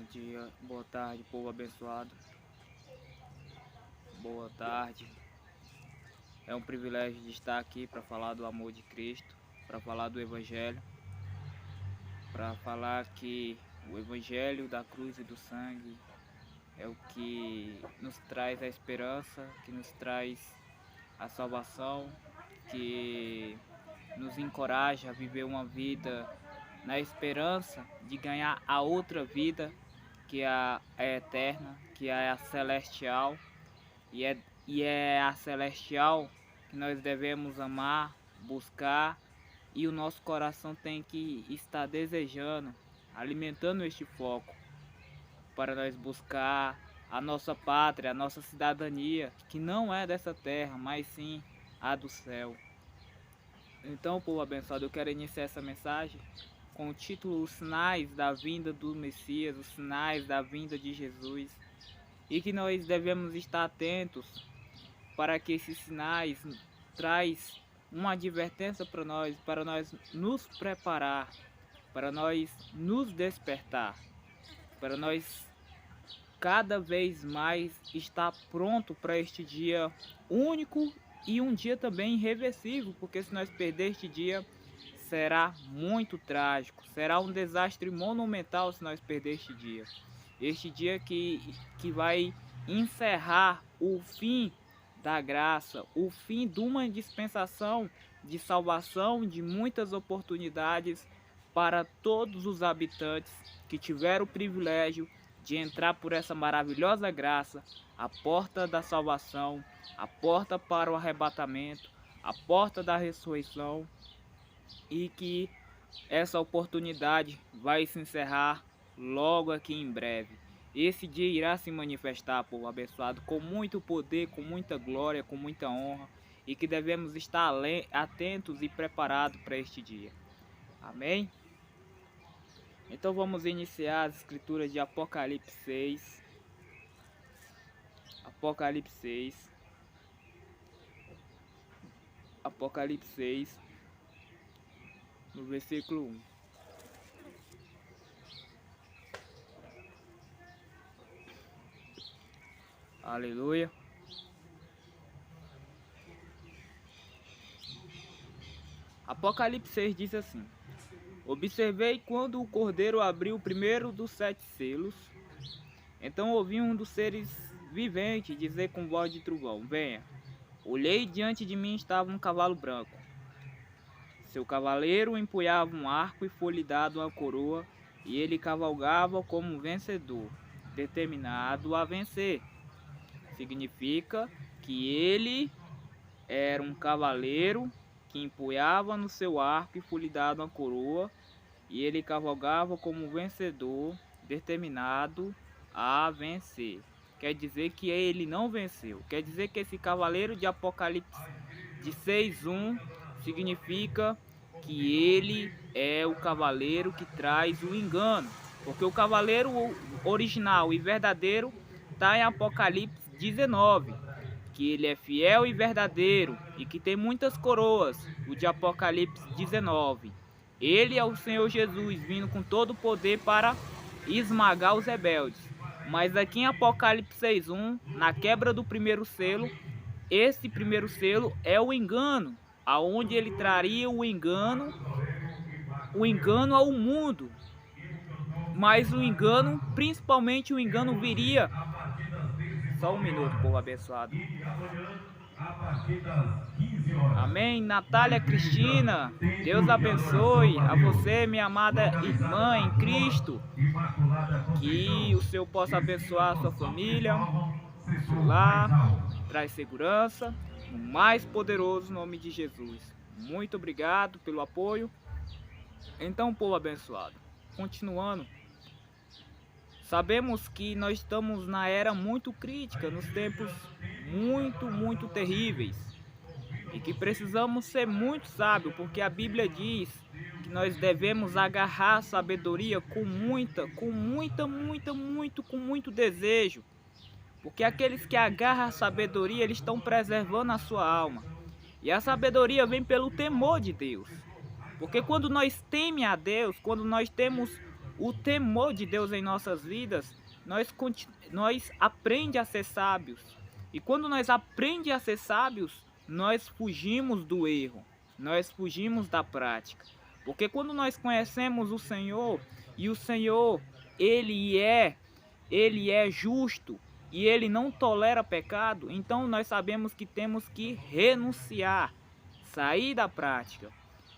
Bom dia, boa tarde, povo abençoado. Boa tarde. É um privilégio de estar aqui para falar do amor de Cristo, para falar do Evangelho, para falar que o Evangelho da cruz e do sangue é o que nos traz a esperança, que nos traz a salvação, que nos encoraja a viver uma vida na esperança de ganhar a outra vida, que é a eterna, que é a celestial, e é a celestial que nós devemos amar, buscar, e o nosso coração tem que estar desejando, alimentando este foco, para nós buscar a nossa pátria, a nossa cidadania, que não é dessa terra, mas sim a do céu. Então, povo abençoado, eu quero iniciar essa mensagem com o título Os Sinais da Vinda do Messias, os Sinais da Vinda de Jesus, e que nós devemos estar atentos para que esses sinais traz uma advertência para nós nos preparar, para nós nos despertar, para nós cada vez mais estar pronto para este dia único e um dia também irreversível, porque se nós perder este dia, será muito trágico, será um desastre monumental se nós perder este dia. Este dia que vai encerrar o fim da graça, o fim de uma dispensação de salvação, de muitas oportunidades para todos os habitantes que tiveram o privilégio de entrar por essa maravilhosa graça, a porta da salvação, a porta para o arrebatamento, a porta da ressurreição, e que essa oportunidade vai se encerrar logo aqui em breve. Esse dia irá se manifestar, povo abençoado, com muito poder, com muita glória, com muita honra, e que devemos estar atentos e preparados para este dia. Amém? Então vamos iniciar as escrituras de Apocalipse 6. Apocalipse 6. Apocalipse 6, no versículo 1. Aleluia. Apocalipse 6 diz assim: Observei quando o Cordeiro abriu o primeiro dos 7 selos. Então ouvi um dos seres viventes dizer com voz de trovão: Venha. Olhei, diante de mim estava um cavalo branco. Seu cavaleiro empunhava um arco e foi-lhe dado uma coroa, e ele cavalgava como um vencedor, determinado a vencer. Significa que ele era um cavaleiro que empunhava no seu arco e foi-lhe dado uma coroa, e ele cavalgava como um vencedor, determinado a vencer. Quer dizer que ele não venceu. Quer dizer que esse cavaleiro de Apocalipse de 6:1 significa que ele é o cavaleiro que traz o engano. Porque o cavaleiro original e verdadeiro está em Apocalipse 19. Que ele é fiel e verdadeiro e que tem muitas coroas. O de Apocalipse 19. Ele é o Senhor Jesus vindo com todo o poder para esmagar os rebeldes. Mas aqui em Apocalipse 6:1, na quebra do primeiro selo, esse primeiro selo é o engano, aonde ele traria o engano ao mundo. Mas o engano, principalmente o engano viria. Só um minuto, povo abençoado. Amém. Natália Cristina, Deus abençoe a você, minha amada irmã em Cristo. Que o Senhor possa abençoar a sua família, seu lar, traz segurança, no mais poderoso nome de Jesus. Muito obrigado pelo apoio. Então, povo abençoado, continuando. Sabemos que nós estamos na era muito crítica, nos tempos muito terríveis, e que precisamos ser muito sábios, porque a Bíblia diz que nós devemos agarrar a sabedoria com muito desejo, porque aqueles que agarram a sabedoria, eles estão preservando a sua alma, e a sabedoria vem pelo temor de Deus, porque quando nós tememos a Deus, quando nós temos o temor de Deus em nossas vidas, nós aprendemos a ser sábios. E quando nós aprendemos a ser sábios, nós fugimos do erro, nós fugimos da prática. Porque quando nós conhecemos o Senhor, e o Senhor, Ele é justo, e Ele não tolera pecado, então nós sabemos que temos que renunciar, sair da prática.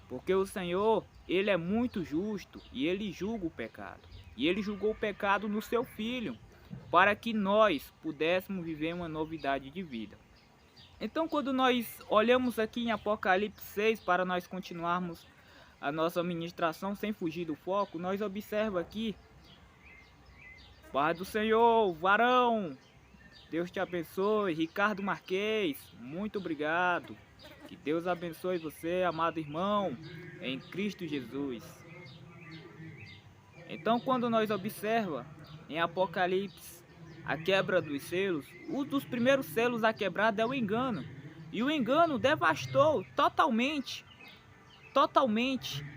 Porque o Senhor, Ele é muito justo, e Ele julga o pecado. E Ele julgou o pecado no seu Filho, para que nós pudéssemos viver uma novidade de vida. Então, quando nós olhamos aqui em Apocalipse 6, para nós continuarmos a nossa ministração sem fugir do foco, nós observamos aqui: Paz do Senhor, varão, Deus te abençoe. Ricardo Marques, muito obrigado. Que Deus abençoe você, amado irmão, em Cristo Jesus. Então, quando nós observamos em Apocalipse a quebra dos selos, um dos primeiros selos a quebrado é o engano. E o engano devastou totalmente,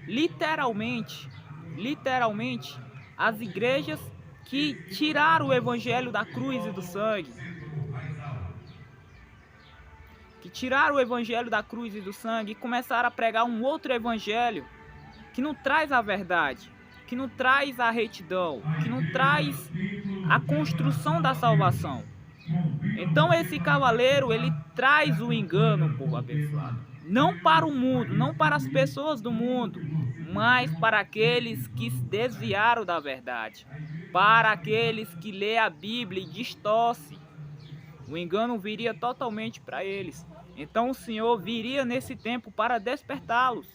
literalmente, as igrejas que tiraram o evangelho da cruz e do sangue. Que tiraram o evangelho da cruz e do sangue e começaram a pregar um outro evangelho que não traz a verdade, que não traz a retidão, que não traz a construção da salvação. Então esse cavaleiro, ele traz o engano, povo abençoado. Não para o mundo, não para as pessoas do mundo, mas para aqueles que se desviaram da verdade, para aqueles que lê a Bíblia e distorce. O engano viria totalmente para eles. Então o Senhor viria nesse tempo para despertá-los.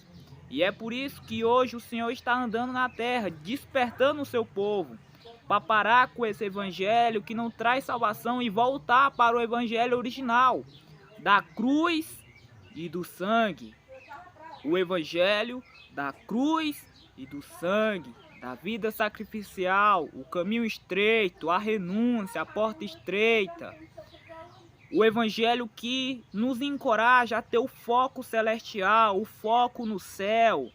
E é por isso que hoje o Senhor está andando na terra, despertando o seu povo, para parar com esse evangelho que não traz salvação e voltar para o evangelho original, da cruz e do sangue. O evangelho da cruz e do sangue, da vida sacrificial, o caminho estreito, a renúncia, a porta estreita. O evangelho que nos encoraja a ter o foco celestial, o foco no céu.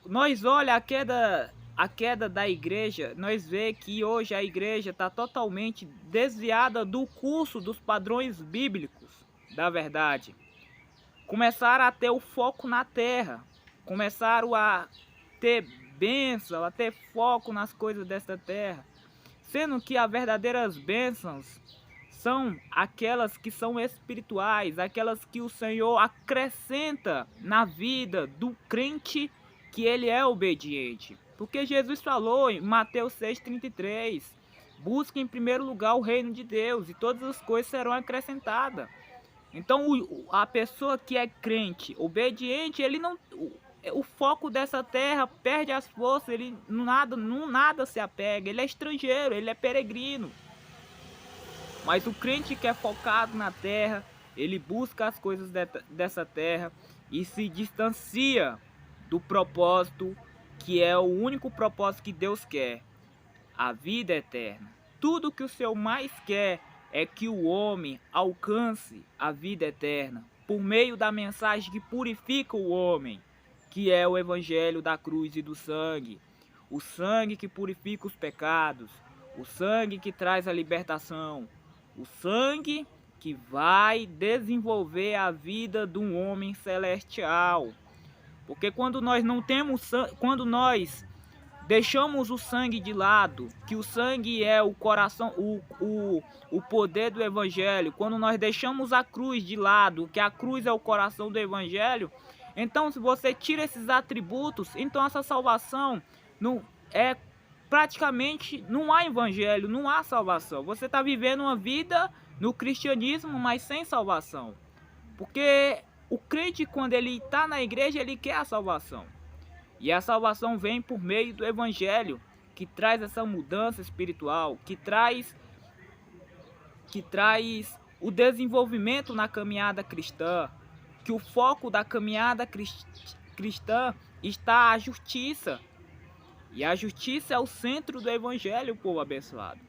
Nós olha a queda da igreja, nós vê que hoje a igreja está totalmente desviada do curso dos padrões bíblicos da verdade. Começaram a ter o foco na terra, começaram a ter bênção, a ter foco nas coisas desta terra, sendo que as verdadeiras bênçãos são aquelas que são espirituais, aquelas que o Senhor acrescenta na vida do crente, que ele é obediente. Porque Jesus falou em Mateus 6,33, busque em primeiro lugar o reino de Deus e todas as coisas serão acrescentadas. Então a pessoa que é crente, obediente, ele não, o foco dessa terra perde as forças, ele nada se apega, ele é estrangeiro, ele é peregrino. Mas o crente que é focado na terra, ele busca as coisas dessa terra e se distancia do propósito, que é o único propósito que Deus quer, a vida eterna. Tudo que o Senhor mais quer é que o homem alcance a vida eterna, por meio da mensagem que purifica o homem, que é o evangelho da cruz e do sangue. O sangue que purifica os pecados, o sangue que traz a libertação, o sangue que vai desenvolver a vida de um homem celestial. Porque quando nós não temos, quando nós deixamos o sangue de lado, que o sangue é o coração, o poder do evangelho, quando nós deixamos a cruz de lado, que a cruz é o coração do evangelho, então se você tira esses atributos, então essa salvação não é praticamente, não há evangelho, não há salvação. Você está vivendo uma vida no cristianismo, mas sem salvação. Porque o crente, quando ele está na igreja, ele quer a salvação. E a salvação vem por meio do evangelho, que traz essa mudança espiritual, que traz o desenvolvimento na caminhada cristã, que o foco da caminhada cristã está a justiça. E a justiça é o centro do evangelho, povo abençoado.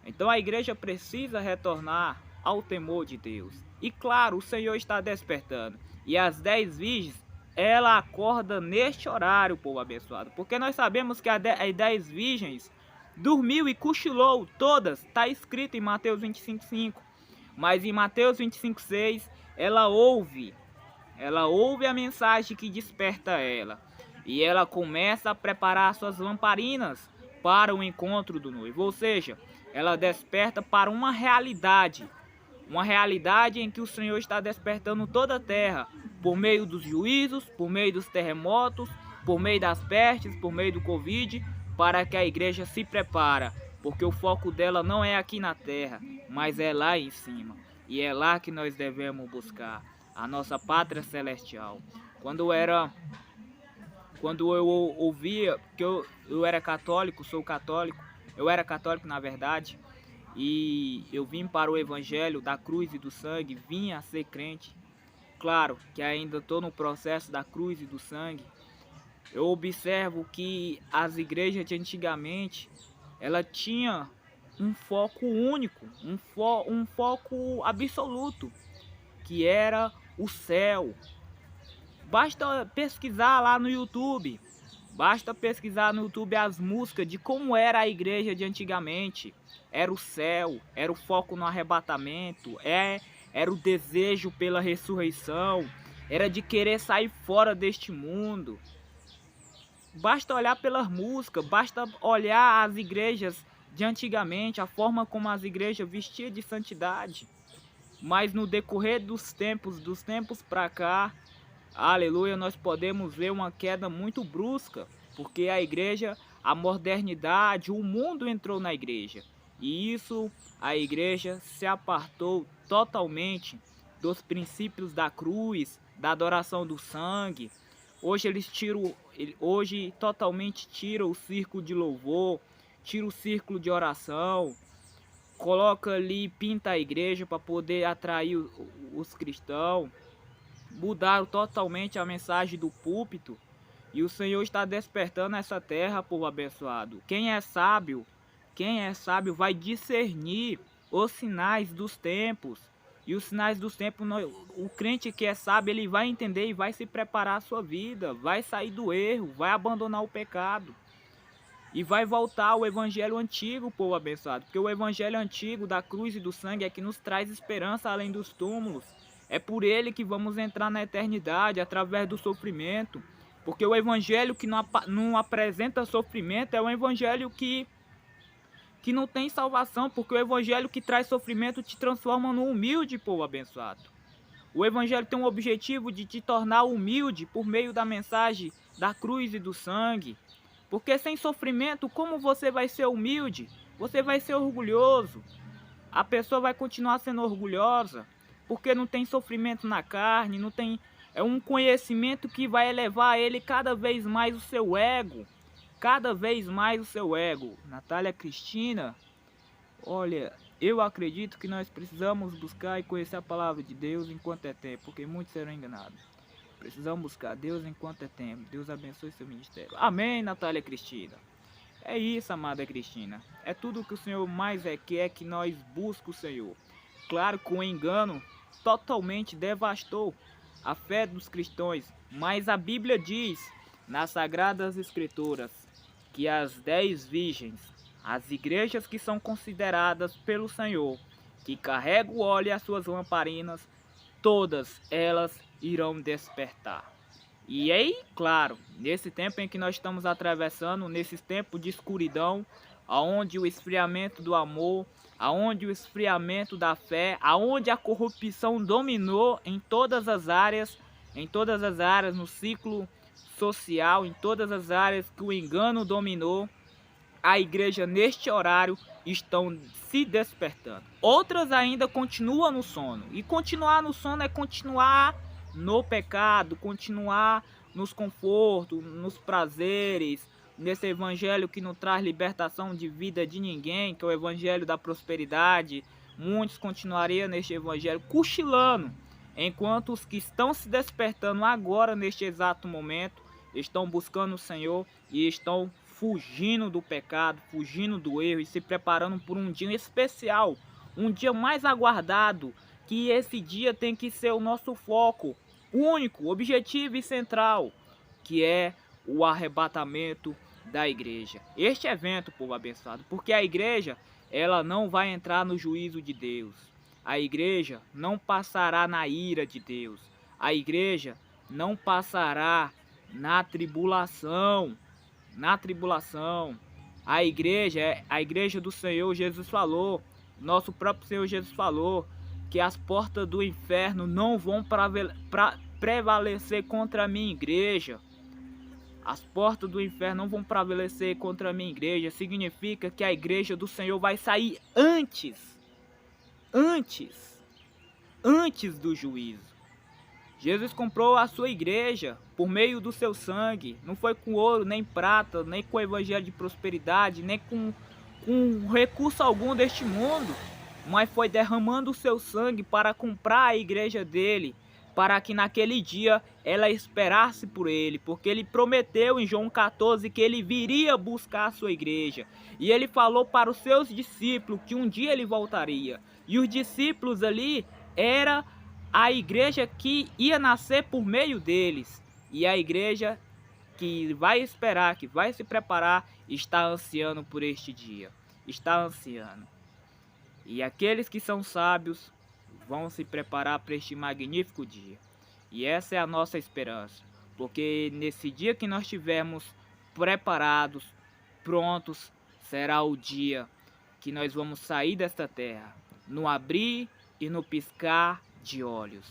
Então a igreja precisa retornar ao temor de Deus. E claro, o Senhor está despertando. E as 10 virgens ela acorda neste horário, povo abençoado. Porque nós sabemos que as 10 virgens dormiu e cochilou todas. Está escrito em Mateus 25:5. Mas em Mateus 25:6, ela ouve a mensagem que desperta ela. E ela começa a preparar suas lamparinas para o encontro do noivo. Ou seja, ela desperta para uma realidade em que o Senhor está despertando toda a terra, por meio dos juízos, por meio dos terremotos, por meio das pestes, por meio do Covid, para que a igreja se prepare, porque o foco dela não é aqui na terra, mas é lá em cima. E é lá que nós devemos buscar a nossa pátria celestial. Quando eu ouvia, que eu era católico, sou católico, eu era católico na verdade, e eu vim para o evangelho da cruz e do sangue, vim a ser crente. Claro que ainda estou no processo da cruz e do sangue. Eu observo que as igrejas de antigamente, ela tinha um foco único, um foco absoluto, que era o céu. Basta pesquisar lá no YouTube. Basta pesquisar no YouTube as músicas de como era a igreja de antigamente. Era o céu, era o foco no arrebatamento, era o desejo pela ressurreição, era de querer sair fora deste mundo. Basta olhar pelas músicas, basta olhar as igrejas de antigamente, a forma como as igrejas vestiam de santidade. Mas no decorrer dos tempos para cá, aleluia, nós podemos ver uma queda muito brusca, porque a igreja, a modernidade, o mundo entrou na igreja. E isso, a igreja se apartou totalmente dos princípios da cruz, da adoração do sangue. Hoje totalmente tira o círculo de louvor, tira o círculo de oração, coloca ali, pinta a igreja para poder atrair os cristãos. Mudaram totalmente a mensagem do púlpito. E o Senhor está despertando essa terra, povo abençoado. Quem é sábio vai discernir os sinais dos tempos. E os sinais dos tempos, o crente que é sábio, ele vai entender e vai se preparar a sua vida. Vai sair do erro, vai abandonar o pecado. E vai voltar ao evangelho antigo, povo abençoado. Porque o evangelho antigo da cruz e do sangue é que nos traz esperança além dos túmulos. É por ele que vamos entrar na eternidade, através do sofrimento. Porque o evangelho que não apresenta sofrimento é um evangelho que não tem salvação. Porque o evangelho que traz sofrimento te transforma num humilde, povo abençoado. O evangelho tem um objetivo de te tornar humilde por meio da mensagem da cruz e do sangue. Porque sem sofrimento, como você vai ser humilde? Você vai ser orgulhoso. A pessoa vai continuar sendo orgulhosa. Porque não tem sofrimento na carne, não tem... É um conhecimento que vai elevar a ele cada vez mais o seu ego. Cada vez mais o seu ego. Natália Cristina, olha, eu acredito que nós precisamos buscar e conhecer a palavra de Deus enquanto é tempo. Porque muitos serão enganados. Precisamos buscar Deus enquanto é tempo. Deus abençoe seu ministério. Amém, Natália Cristina. É isso, amada Cristina. É tudo que o Senhor mais quer que nós busquemos o Senhor. Claro que o engano totalmente devastou a fé dos cristãos. Mas a Bíblia diz, nas Sagradas Escrituras, que as 10 virgens, as igrejas que são consideradas pelo Senhor, que carregam o óleo e as suas lamparinas, todas elas irão despertar. E aí, claro, nesse tempo em que nós estamos atravessando, nesses tempos de escuridão, aonde o esfriamento do amor, aonde o esfriamento da fé, aonde a corrupção dominou em todas as áreas, no ciclo social, em todas as áreas que o engano dominou, a igreja neste horário estão se despertando. Outras ainda continuam no sono. E continuar no sono é continuar no pecado, continuar nos confortos, nos prazeres, nesse evangelho que não traz libertação de vida de ninguém, que é o evangelho da prosperidade. Muitos continuariam neste evangelho cochilando, enquanto os que estão se despertando agora, neste exato momento, estão buscando o Senhor e estão fugindo do pecado, fugindo do erro e se preparando por um dia especial, um dia mais aguardado, que esse dia tem que ser o nosso foco, único, objetivo e central, que é o arrebatamento da igreja. Este evento, povo abençoado, porque a igreja, ela não vai entrar no juízo de Deus. A igreja não passará na ira de Deus. A igreja não passará na tribulação. Na tribulação. A igreja do Senhor Jesus falou, nosso próprio Senhor Jesus falou, que as portas do inferno não vão prevalecer contra a minha igreja. As portas do inferno não vão prevalecer contra a minha igreja. Significa que a igreja do Senhor vai sair antes do juízo. Jesus comprou a sua igreja por meio do seu sangue. Não foi com ouro, nem prata, nem com o evangelho de prosperidade, nem com recurso algum deste mundo. Mas foi derramando o seu sangue para comprar a igreja dele, para que naquele dia ela esperasse por ele, porque ele prometeu em João 14 que ele viria buscar a sua igreja. E ele falou para os seus discípulos que um dia ele voltaria. E os discípulos ali era a igreja que ia nascer por meio deles. E a igreja que vai esperar, que vai se preparar, está ansiando por este dia. Está ansiando. E aqueles que são sábios vão se preparar para este magnífico dia. E essa é a nossa esperança. Porque nesse dia que nós estivermos preparados, prontos, será o dia que nós vamos sair desta terra, no abrir e no piscar de olhos.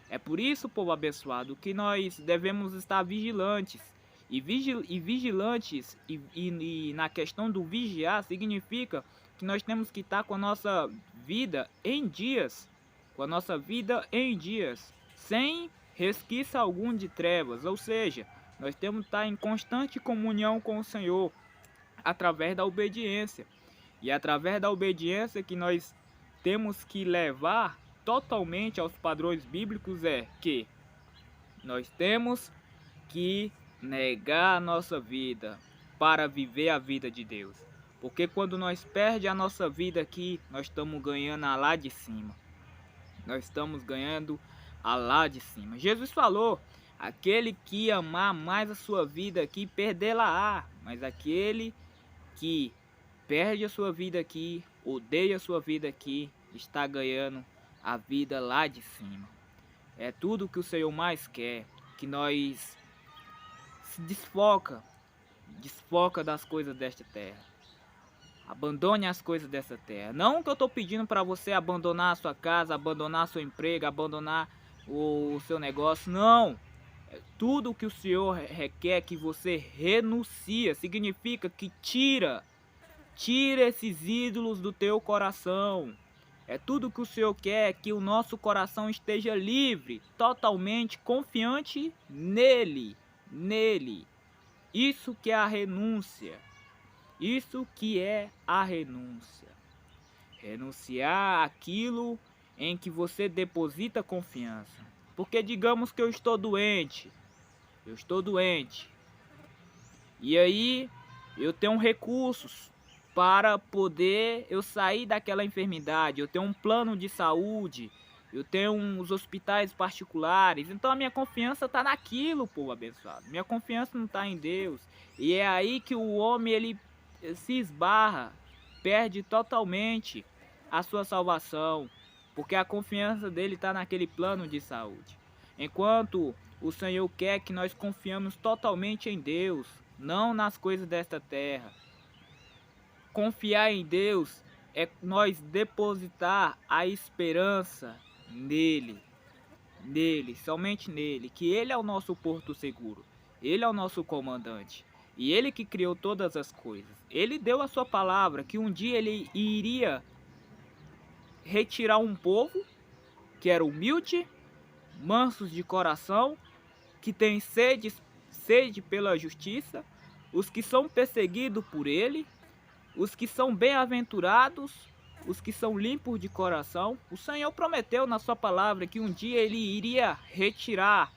É por isso, povo abençoado, que nós devemos estar vigilantes. E na questão do vigiar significa que nós temos que estar com a nossa vida em dias, sem resquício algum de trevas, ou seja, nós temos que estar em constante comunhão com o Senhor, através da obediência. E através da obediência que nós temos que levar totalmente aos padrões bíblicos é que nós temos que negar a nossa vida para viver a vida de Deus. Porque quando nós perdemos a nossa vida aqui, nós estamos ganhando a lá de cima. Nós estamos ganhando a lá de cima. Jesus falou, aquele que amar mais a sua vida aqui, perdê-la-á. Mas aquele que perde a sua vida aqui, odeia a sua vida aqui, está ganhando a vida lá de cima. É tudo que o Senhor mais quer, que nós se desfoca das coisas desta terra. Abandone as coisas dessa terra. Não que eu estou pedindo para você abandonar a sua casa, abandonar seu emprego, abandonar o seu negócio. Não. É tudo que o Senhor requer que você renuncia. Significa que tira esses ídolos do teu coração. É tudo que o Senhor quer, que o nosso coração esteja livre, totalmente confiante nele. Isso que é a renúncia. Isso que é a renúncia. Renunciar aquilo em que você deposita confiança. Porque digamos que eu estou doente. E aí eu tenho recursos para poder eu sair daquela enfermidade. Eu tenho um plano de saúde. Eu tenho uns hospitais particulares. Então a minha confiança está naquilo, povo abençoado. Minha confiança não está em Deus. E é aí que o homem ele se esbarra, perde totalmente a sua salvação, porque a confiança dele está naquele plano de saúde. Enquanto o Senhor quer que nós confiamos totalmente em Deus, não nas coisas desta terra. Confiar em Deus é nós depositar a esperança nele, somente nele, que ele é o nosso porto seguro, ele é o nosso comandante. E ele que criou todas as coisas. Ele deu a sua palavra que um dia ele iria retirar um povo que era humilde, mansos de coração, que tem sede pela justiça, os que são perseguidos por ele, os que são bem-aventurados, os que são limpos de coração. O Senhor prometeu na sua palavra que um dia ele iria retirar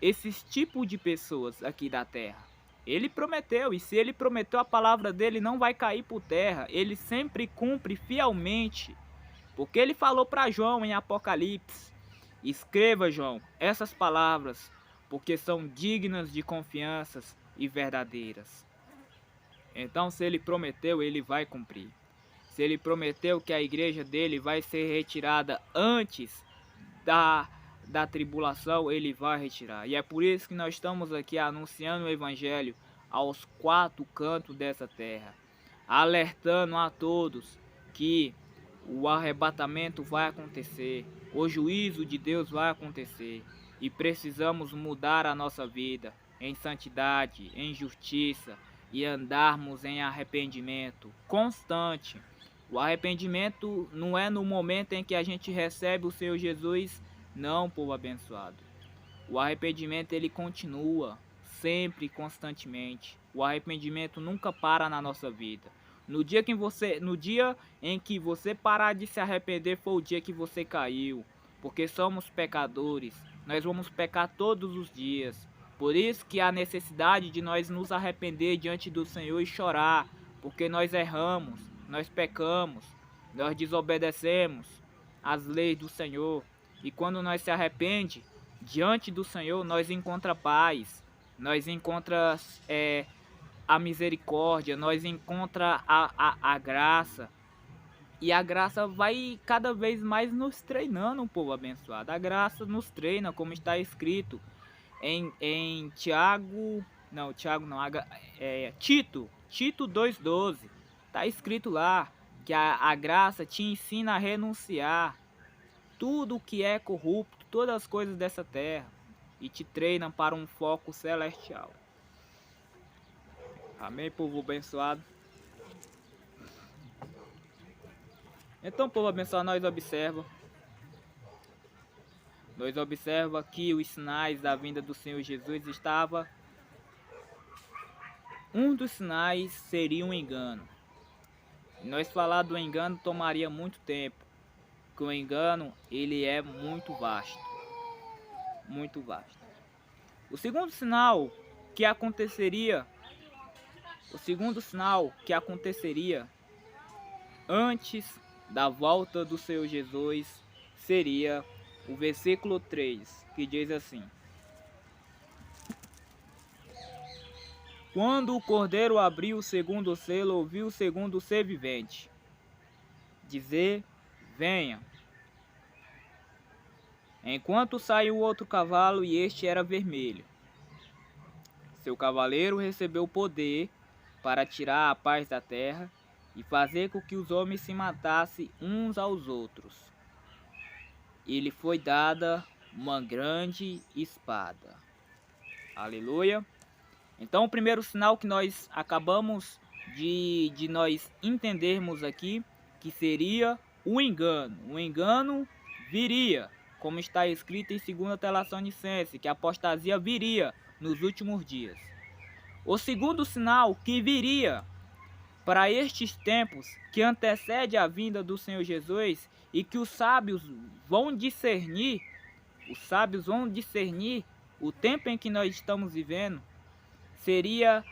esses tipos de pessoas aqui da terra. Ele prometeu, e se ele prometeu, a palavra dele não vai cair por terra. Ele sempre cumpre fielmente, porque ele falou para João em Apocalipse. Escreva, João, essas palavras, porque são dignas de confianças e verdadeiras. Então, se ele prometeu, ele vai cumprir. Se ele prometeu que a igreja dele vai ser retirada antes da tribulação, ele vai retirar. E é por isso que nós estamos aqui anunciando o evangelho aos quatro cantos dessa terra, alertando a todos que o arrebatamento vai acontecer, o juízo de Deus vai acontecer e precisamos mudar a nossa vida em santidade, em justiça e andarmos em arrependimento constante. O arrependimento não é no momento em que a gente recebe o Senhor Jesus, não, povo abençoado. O arrependimento ele continua sempre, constantemente. O arrependimento nunca para na nossa vida. No dia em que você parar de se arrepender foi o dia que você caiu, porque somos pecadores. Nós vamos pecar todos os dias. Por isso que há necessidade de nós nos arrepender diante do Senhor e chorar, porque nós erramos, nós pecamos, nós desobedecemos as leis do Senhor. E quando nós se arrepende diante do Senhor, nós encontra paz, nós encontra a misericórdia, nós encontra a graça. E a graça vai cada vez mais nos treinando, um povo abençoado. A graça nos treina, como está escrito em Tito 2,12. Está escrito lá que a graça te ensina a renunciar tudo que é corrupto, todas as coisas dessa terra, e te treina para um foco celestial. Amém, povo abençoado? Então, povo abençoado, nós observa que os sinais da vinda do Senhor Jesus estava. Um dos sinais seria um engano. E nós falar do engano tomaria muito tempo, porque o engano ele é muito vasto, muito vasto. O segundo sinal que aconteceria antes da volta do Senhor Jesus seria o versículo 3, que diz assim: quando o cordeiro abriu o segundo selo, ouviu o segundo ser vivente dizer: venha. Enquanto saiu outro cavalo, e este era vermelho. Seu cavaleiro recebeu poder para tirar a paz da terra e fazer com que os homens se matassem uns aos outros. E lhe foi dada uma grande espada. Aleluia. Então o primeiro sinal que nós acabamos de nós entendermos aqui, que seria o engano. O engano viria, como está escrito em 2 Tessalonicenses, que a apostasia viria nos últimos dias. O segundo sinal que viria para estes tempos, que antecede a vinda do Senhor Jesus, e que os sábios vão discernir o tempo em que nós estamos vivendo, seria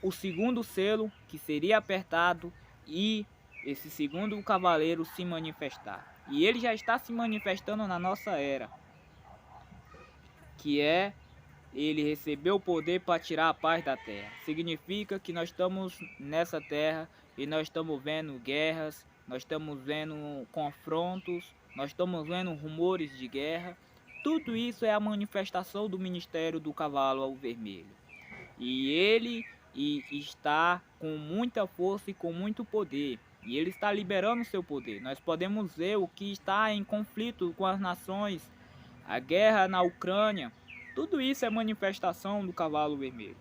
o segundo selo que seria apertado e esse segundo cavaleiro se manifestar. E ele já está se manifestando na nossa era, que é ele recebeu o poder para tirar a paz da terra. Significa que nós estamos nessa terra e nós estamos vendo guerras, nós estamos vendo confrontos, nós estamos vendo rumores de guerra. Tudo isso é a manifestação do ministério do cavalo ao vermelho. E ele está com muita força e com muito poder. E ele está liberando seu poder. Nós podemos ver o que está em conflito com as nações, a guerra na Ucrânia. Tudo isso é manifestação do cavalo vermelho.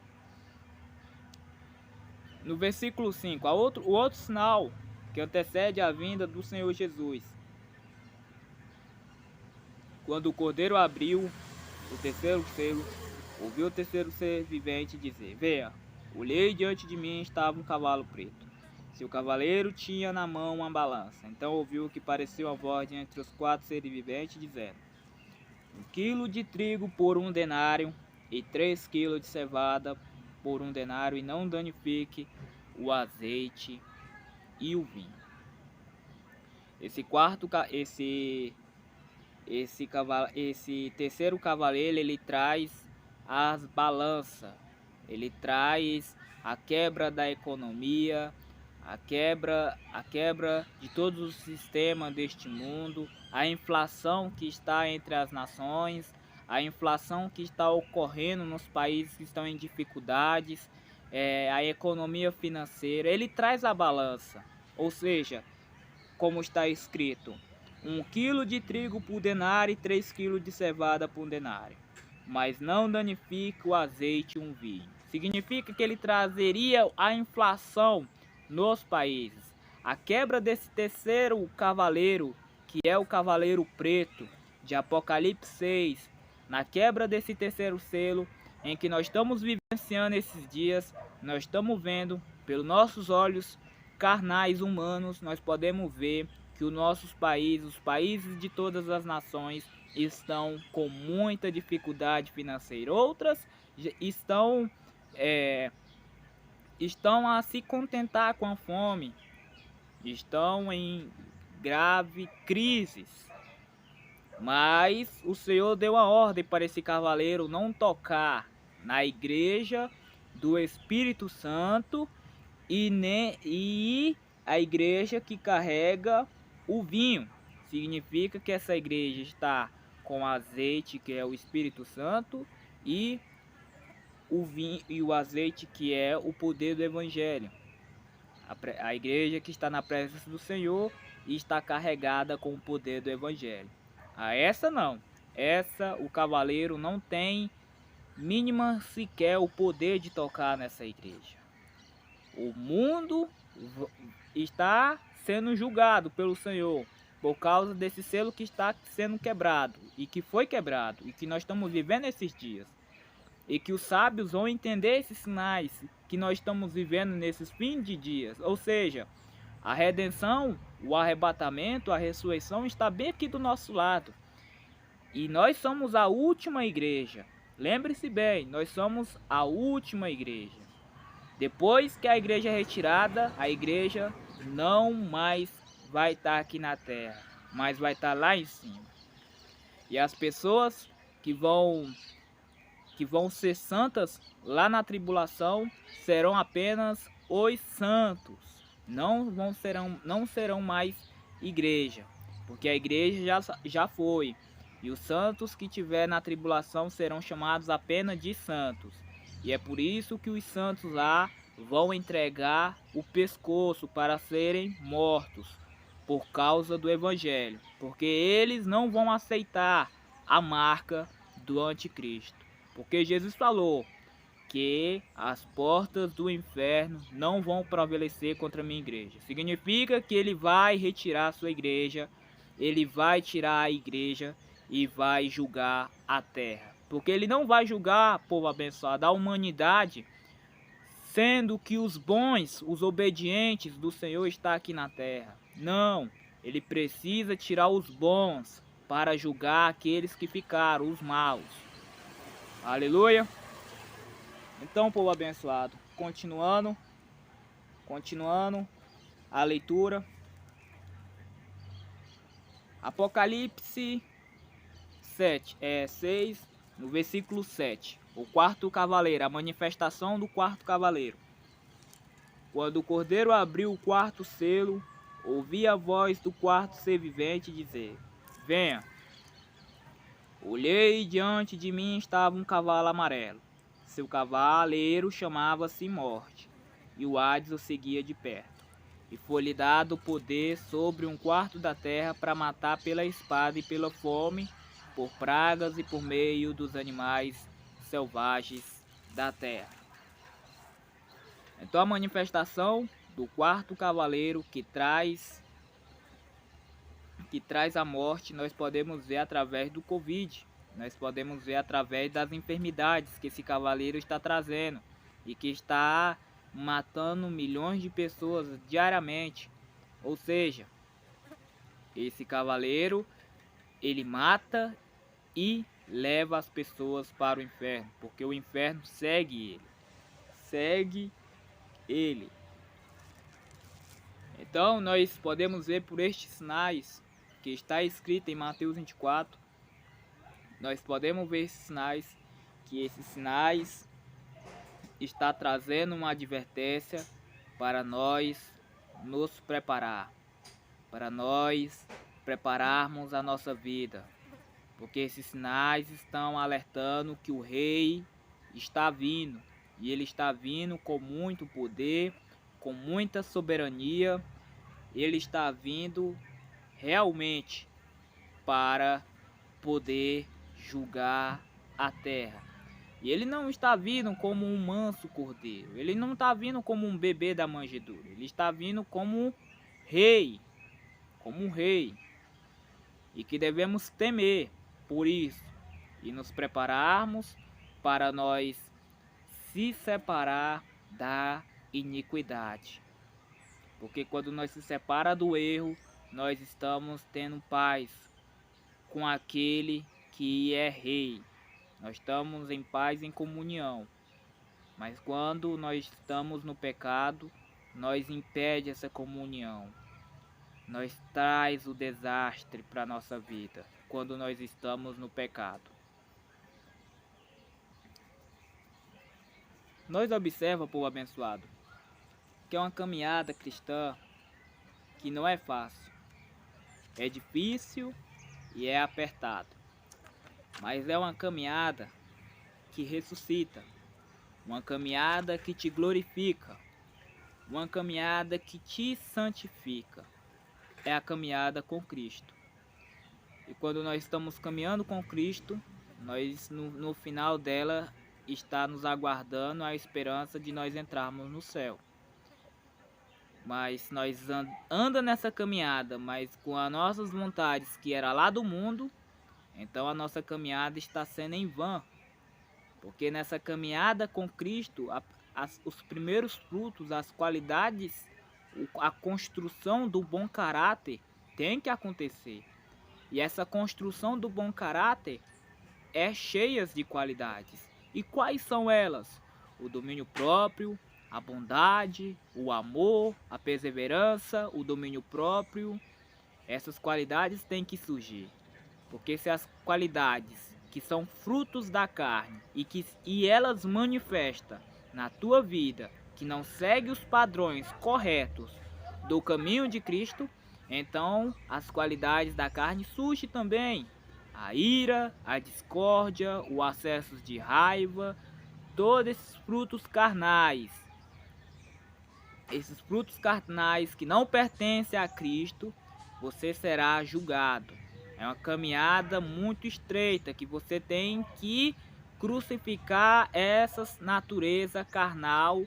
No versículo 5, o outro sinal que antecede a vinda do Senhor Jesus. Quando o cordeiro abriu o terceiro selo, ouviu o terceiro ser vivente dizer: venha. Olhei, diante de mim estava um cavalo preto. Seu cavaleiro tinha na mão uma balança. Então ouviu o que pareceu a voz de entre os quatro seres viventes, dizendo: 1 quilo de trigo por 1 denário e 3 quilos de cevada por 1 denário, e não danifique o azeite e o vinho. Esse esse terceiro cavaleiro, ele traz as balanças, ele traz a quebra da economia, a quebra de todos os sistemas deste mundo, a inflação que está entre as nações, a inflação que está ocorrendo nos países que estão em dificuldades, a economia financeira. Ele traz a balança, ou seja, como está escrito, 1 quilo de trigo por denário e 3 quilos de cevada por denário, mas não danifica o azeite e um vinho. Significa que ele trazeria a inflação nos países. A quebra desse terceiro cavaleiro, que é o cavaleiro preto de Apocalipse 6, na quebra desse terceiro selo, em que nós estamos vivenciando esses dias, nós estamos vendo pelos nossos olhos carnais humanos, nós podemos ver que os nossos países, os países de todas as nações, estão com muita dificuldade financeira. Outras estão a se contentar com a fome, estão em grave crise. Mas o Senhor deu a ordem para esse cavaleiro não tocar na igreja do Espírito Santo e a igreja que carrega o vinho. Significa que essa igreja está com azeite, que é o Espírito Santo, e o vinho e o azeite, que é o poder do Evangelho. A igreja que está na presença do Senhor e está carregada com o poder do Evangelho. Essa não. Essa, o cavaleiro não tem mínima sequer o poder de tocar nessa igreja. O mundo está sendo julgado pelo Senhor por causa desse selo que está sendo quebrado e que foi quebrado e que nós estamos vivendo esses dias. E que os sábios vão entender esses sinais que nós estamos vivendo nesses fins de dias. Ou seja, a redenção, o arrebatamento, a ressurreição está bem aqui do nosso lado. E nós somos a última igreja. Lembre-se bem, nós somos a última igreja. Depois que a igreja é retirada, a igreja não mais vai estar aqui na terra, mas vai estar lá em cima. E as pessoas que vão ser santas lá na tribulação serão apenas os santos. Não serão mais igreja, porque a igreja já foi. E os santos que tiver na tribulação serão chamados apenas de santos. E é por isso que os santos lá vão entregar o pescoço para serem mortos por causa do Evangelho, porque eles não vão aceitar a marca do anticristo. Porque Jesus falou que as portas do inferno não vão prevalecer contra a minha igreja. Significa que ele vai retirar a sua igreja, ele vai tirar a igreja e vai julgar a terra. Porque ele não vai julgar, povo abençoado, a humanidade, sendo que os bons, os obedientes do Senhor estão aqui na terra. Não, ele precisa tirar os bons para julgar aqueles que ficaram, os maus. Aleluia. Então, povo abençoado, continuando a leitura. Apocalipse 6, no versículo 7. O quarto cavaleiro, a manifestação do quarto cavaleiro. Quando o cordeiro abriu o quarto selo, ouvi a voz do quarto ser vivente dizer: venha. Olhei e diante de mim estava um cavalo amarelo. Seu cavaleiro chamava-se Morte, e o Hades o seguia de perto. E foi-lhe dado poder sobre um quarto da terra para matar pela espada e pela fome, por pragas e por meio dos animais selvagens da terra. Então a manifestação do quarto cavaleiro que traz a morte, nós podemos ver através do Covid. Nós podemos ver através das enfermidades que esse cavaleiro está trazendo e que está matando milhões de pessoas diariamente. Ou seja, esse cavaleiro, ele mata e leva as pessoas para o inferno, porque o inferno segue ele. Então nós podemos ver por estes sinais porque está escrito em Mateus 24, nós podemos ver esses sinais, que esses sinais está trazendo uma advertência para nós nos preparar, para nós prepararmos a nossa vida, porque esses sinais estão alertando que o rei está vindo, e ele está vindo com muito poder, com muita soberania. Ele está vindo realmente para poder julgar a terra. E ele não está vindo como um manso cordeiro, ele não está vindo como um bebê da manjedoura, ele está vindo como um rei, e que devemos temer por isso e nos prepararmos para nós se separar da iniquidade. Porque quando nós se separa do erro, nós estamos tendo paz com aquele que é rei. Nós estamos em paz, em comunhão. Mas quando nós estamos no pecado, nós impede essa comunhão. Nós traz o desastre para a nossa vida quando nós estamos no pecado. Nós observamos, povo abençoado, que é uma caminhada cristã que não é fácil. É difícil e é apertado. Mas é uma caminhada que ressuscita. Uma caminhada que te glorifica. Uma caminhada que te santifica. É a caminhada com Cristo. E quando nós estamos caminhando com Cristo, nós no final dela está nos aguardando a esperança de nós entrarmos no céu. Mas nós anda nessa caminhada, mas com as nossas vontades que era lá do mundo, então a nossa caminhada está sendo em vão. Porque nessa caminhada com Cristo, os primeiros frutos, as qualidades, a construção do bom caráter tem que acontecer. E essa construção do bom caráter é cheia de qualidades. E quais são elas? O domínio próprio, a bondade, o amor, a perseverança, o domínio próprio. Essas qualidades têm que surgir. Porque se as qualidades que são frutos da carne e elas manifestam na tua vida que não segue os padrões corretos do caminho de Cristo, então as qualidades da carne surgem também. A ira, a discórdia, o acesso de raiva, todos esses frutos carnais. Esses frutos carnais que não pertencem a Cristo, você será julgado. É uma caminhada muito estreita que você tem que crucificar essa natureza carnal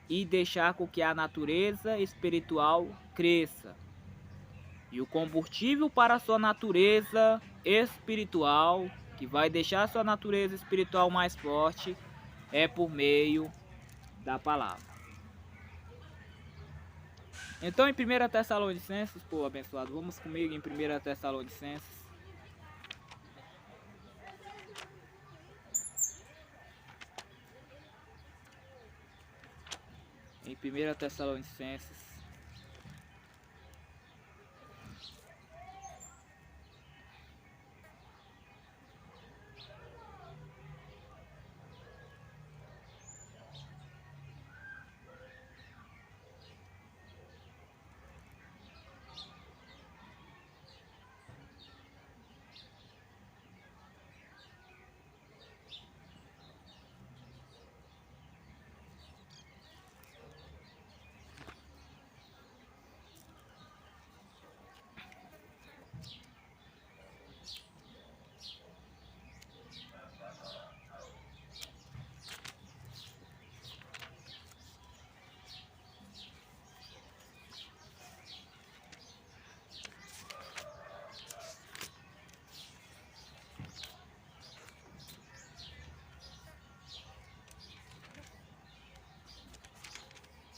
e deixar com que a natureza espiritual cresça. E o combustível para a sua natureza espiritual, que vai deixar a sua natureza espiritual mais forte, é por meio da palavra. Então em 1 Tessalonicenses, povo abençoado, vamos comigo em 1 Tessalonicenses. Em 1 Tessalonicenses,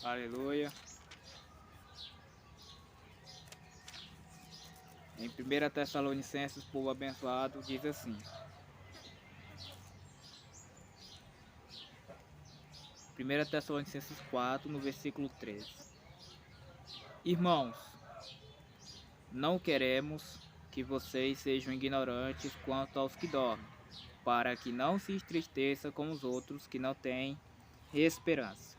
aleluia. Em 1 Tessalonicenses, povo abençoado, diz assim. 1 Tessalonicenses 4, no versículo 13. Irmãos, não queremos que vocês sejam ignorantes quanto aos que dormem, para que não se entristeça com os outros que não têm esperança.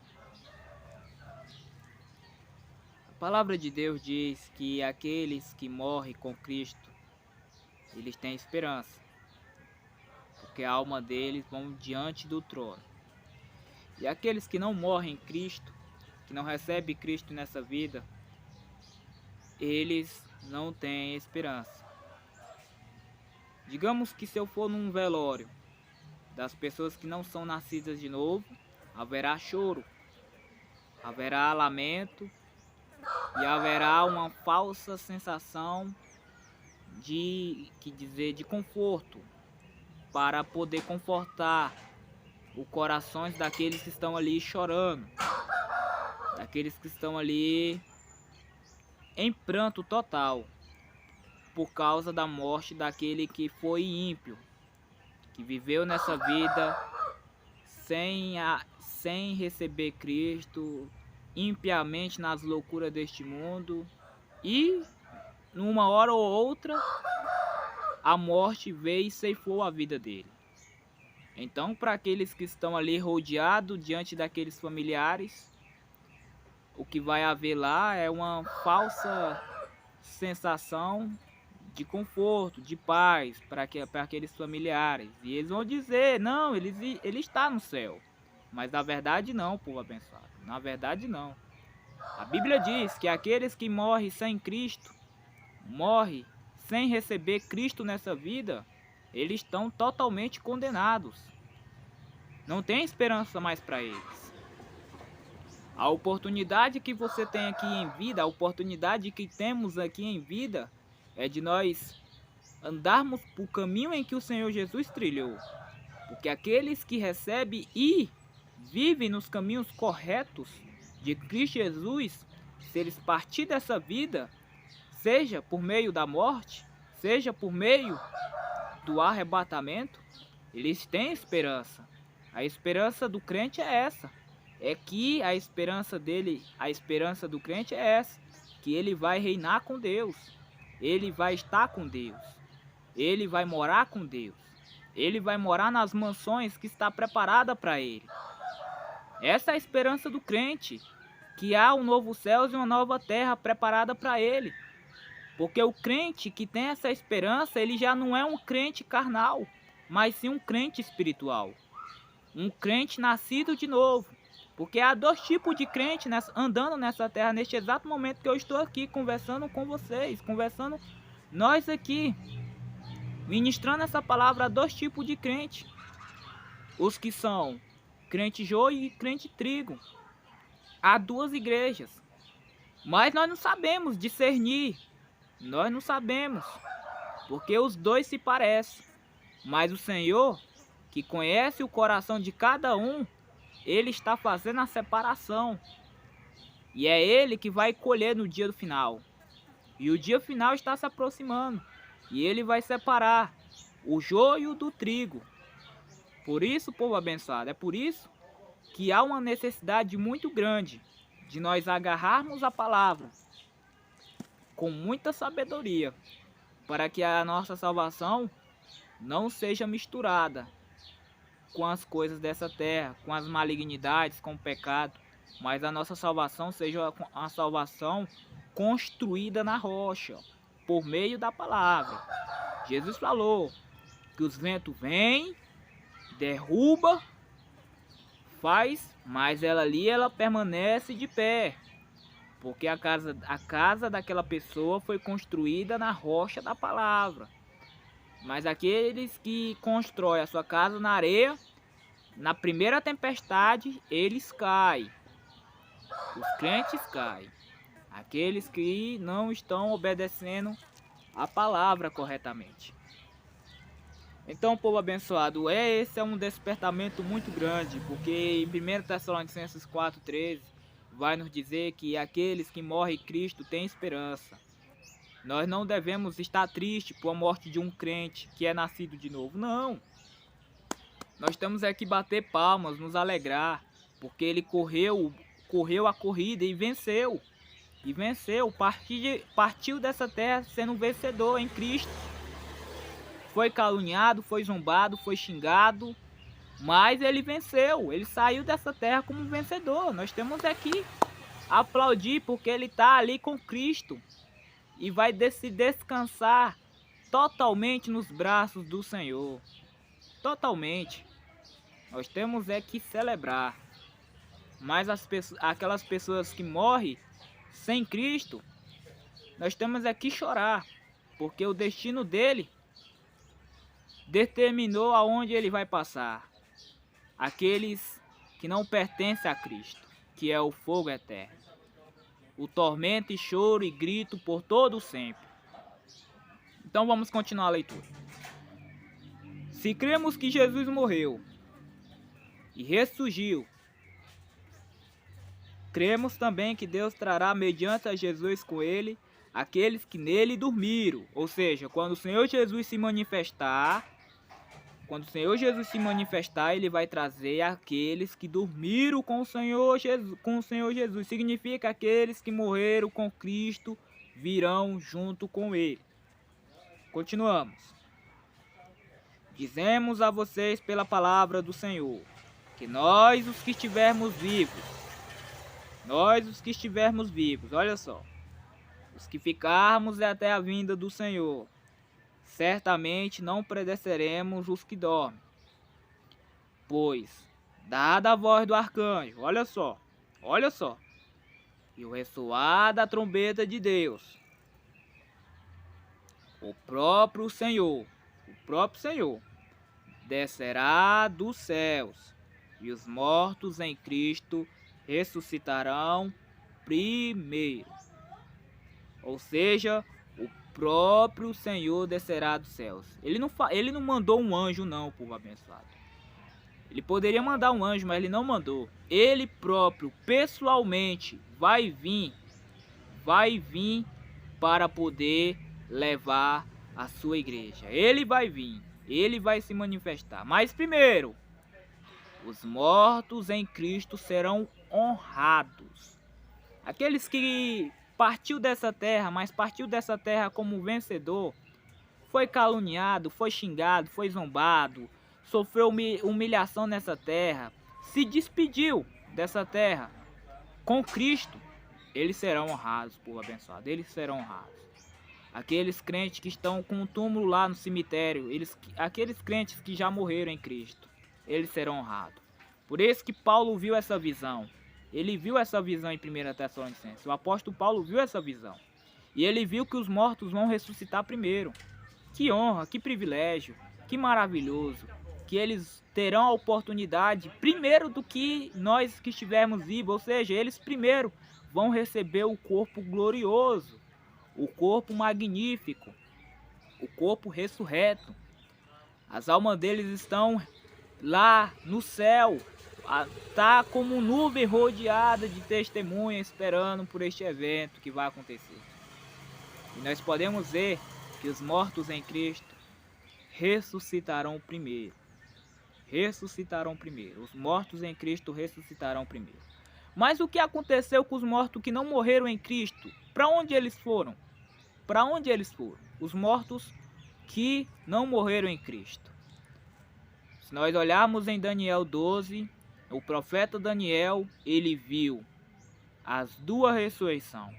A palavra de Deus diz que aqueles que morrem com Cristo, eles têm esperança, porque a alma deles vão diante do trono. E aqueles que não morrem em Cristo, que não recebem Cristo nessa vida, eles não têm esperança. Digamos que se eu for num velório das pessoas que não são nascidas de novo, haverá choro, haverá lamento e haverá uma falsa sensação de conforto, para poder confortar os corações daqueles que estão ali chorando, daqueles que estão ali em pranto total, por causa da morte daquele que foi ímpio, que viveu nessa vida sem receber Cristo, impiamente nas loucuras deste mundo, e numa hora ou outra a morte veio e ceifou a vida dele. Então, para aqueles que estão ali rodeados diante daqueles familiares, o que vai haver lá é uma falsa sensação de conforto, de paz para aqueles familiares. E eles vão dizer, não, ele está no céu. Mas na verdade não, povo abençoado. Na verdade não. A Bíblia diz que aqueles que morrem sem Cristo, morrem sem receber Cristo nessa vida, eles estão totalmente condenados. Não tem esperança mais para eles. A oportunidade que você tem aqui em vida, a oportunidade que temos aqui em vida, é de nós andarmos por caminho em que o Senhor Jesus trilhou. Porque aqueles que recebem e vivem nos caminhos corretos de Cristo Jesus, se eles partir dessa vida, seja por meio da morte, seja por meio do arrebatamento, eles têm esperança. A esperança do crente é essa. É que a esperança dele, a esperança do crente é essa, que ele vai reinar com Deus. Ele vai estar com Deus. Ele vai morar com Deus. Ele vai morar nas mansões que está preparada para ele. Essa é a esperança do crente, que há um novo céu e uma nova terra preparada para ele. Porque o crente que tem essa esperança, ele já não é um crente carnal, mas sim um crente espiritual. Um crente nascido de novo. Porque há dois tipos de crente andando nessa terra, neste exato momento que eu estou aqui conversando com vocês, conversando nós aqui, ministrando essa palavra, há dois tipos de crente. Os que são crente joio e crente trigo. Há duas igrejas, mas nós não sabemos discernir, nós não sabemos, porque os dois se parecem. Mas o Senhor, que conhece o coração de cada um, Ele está fazendo a separação. E é Ele que vai colher no dia do final. E o dia final está se aproximando. E Ele vai separar o joio do trigo. Por isso, povo abençoado, é por isso que há uma necessidade muito grande de nós agarrarmos a palavra com muita sabedoria, para que a nossa salvação não seja misturada com as coisas dessa terra, com as malignidades, com o pecado, mas a nossa salvação seja a salvação construída na rocha, por meio da palavra. Jesus falou que os ventos vêm, derruba, faz, mas ela permanece de pé, porque a casa daquela pessoa foi construída na rocha da palavra. Mas aqueles que constroem a sua casa na areia, na primeira tempestade, eles caem. Os crentes caem. Aqueles que não estão obedecendo a palavra corretamente. Então, povo abençoado, esse é um despertamento muito grande, porque em 1 Tessalonicenses 4,13 vai nos dizer que aqueles que morrem em Cristo têm esperança. Nós não devemos estar tristes por a morte de um crente que é nascido de novo. Não. Nós temos é que bater palmas, nos alegrar, porque ele correu a corrida e venceu. e venceu, partiu dessa terra sendo vencedor em Cristo. Foi caluniado, foi zombado, foi xingado, mas ele venceu, ele saiu dessa terra como vencedor. Nós temos aqui aplaudir porque ele está ali com Cristo e vai se descansar totalmente nos braços do Senhor. Totalmente. Nós temos que celebrar. Mas aquelas pessoas que morrem sem Cristo, nós temos que chorar, porque o destino dele determinou aonde ele vai passar. Aqueles que não pertencem a Cristo, que é o fogo eterno. O tormento e choro e grito por todo sempre. Então vamos continuar a leitura. Se cremos que Jesus morreu e ressurgiu, cremos também que Deus trará mediante a Jesus com ele aqueles que nele dormiram. Ou seja, quando o Senhor Jesus se manifestar, ele vai trazer aqueles que dormiram com o Senhor Jesus. Significa aqueles que morreram com Cristo virão junto com ele. Continuamos. Dizemos a vocês pela palavra do Senhor, que nós os que estivermos vivos, olha só, os que ficarmos até a vinda do Senhor, certamente não precederemos os que dormem. Pois, dada a voz do arcanjo, olha só, e o ressoar da trombeta de Deus, o próprio Senhor descerá dos céus, e os mortos em Cristo ressuscitarão primeiro. Ou seja, o próprio Senhor descerá dos céus. Ele não mandou um anjo não, povo abençoado. Ele poderia mandar um anjo, mas ele não mandou. Ele próprio, pessoalmente, vai vir para poder levar a sua igreja. Ele vai vir, ele vai se manifestar. Mas primeiro, os mortos em Cristo serão honrados. Aqueles que partiu dessa terra, mas partiu dessa terra como vencedor, foi caluniado, foi xingado, foi zombado, sofreu humilhação nessa terra, se despediu dessa terra com Cristo, eles serão honrados, povo abençoado, eles serão honrados. Aqueles crentes que estão com um túmulo lá no cemitério, aqueles crentes que já morreram em Cristo, eles serão honrados. Por isso que Paulo viu essa visão. Ele viu essa visão em 1 Tessalonicenses. O apóstolo Paulo viu essa visão. E ele viu que os mortos vão ressuscitar primeiro. Que honra, que privilégio, que maravilhoso. Que eles terão a oportunidade primeiro do que nós que estivermos vivos. Ou seja, eles primeiro vão receber o corpo glorioso, o corpo magnífico, o corpo ressurreto. As almas deles estão lá no céu, está como nuvem rodeada de testemunhas esperando por este evento que vai acontecer. E nós podemos ver que os mortos em Cristo ressuscitarão primeiro. Os mortos em Cristo ressuscitarão primeiro. Mas o que aconteceu com os mortos que não morreram em Cristo? Para onde eles foram? Os mortos que não morreram em Cristo. Se nós olharmos em Daniel 12, o profeta Daniel, ele viu as duas ressurreições.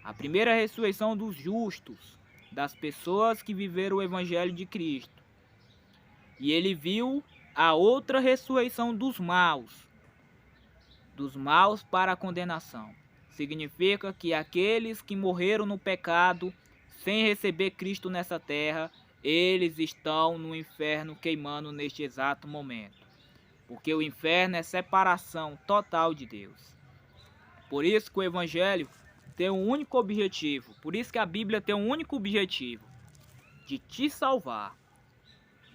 A primeira ressurreição dos justos, das pessoas que viveram o evangelho de Cristo. E ele viu a outra ressurreição dos maus para a condenação. Significa que aqueles que morreram no pecado, sem receber Cristo nessa terra, eles estão no inferno queimando neste exato momento. Porque o inferno é separação total de Deus. Por isso que o evangelho tem um único objetivo. Por isso que a Bíblia tem um único objetivo. De te salvar.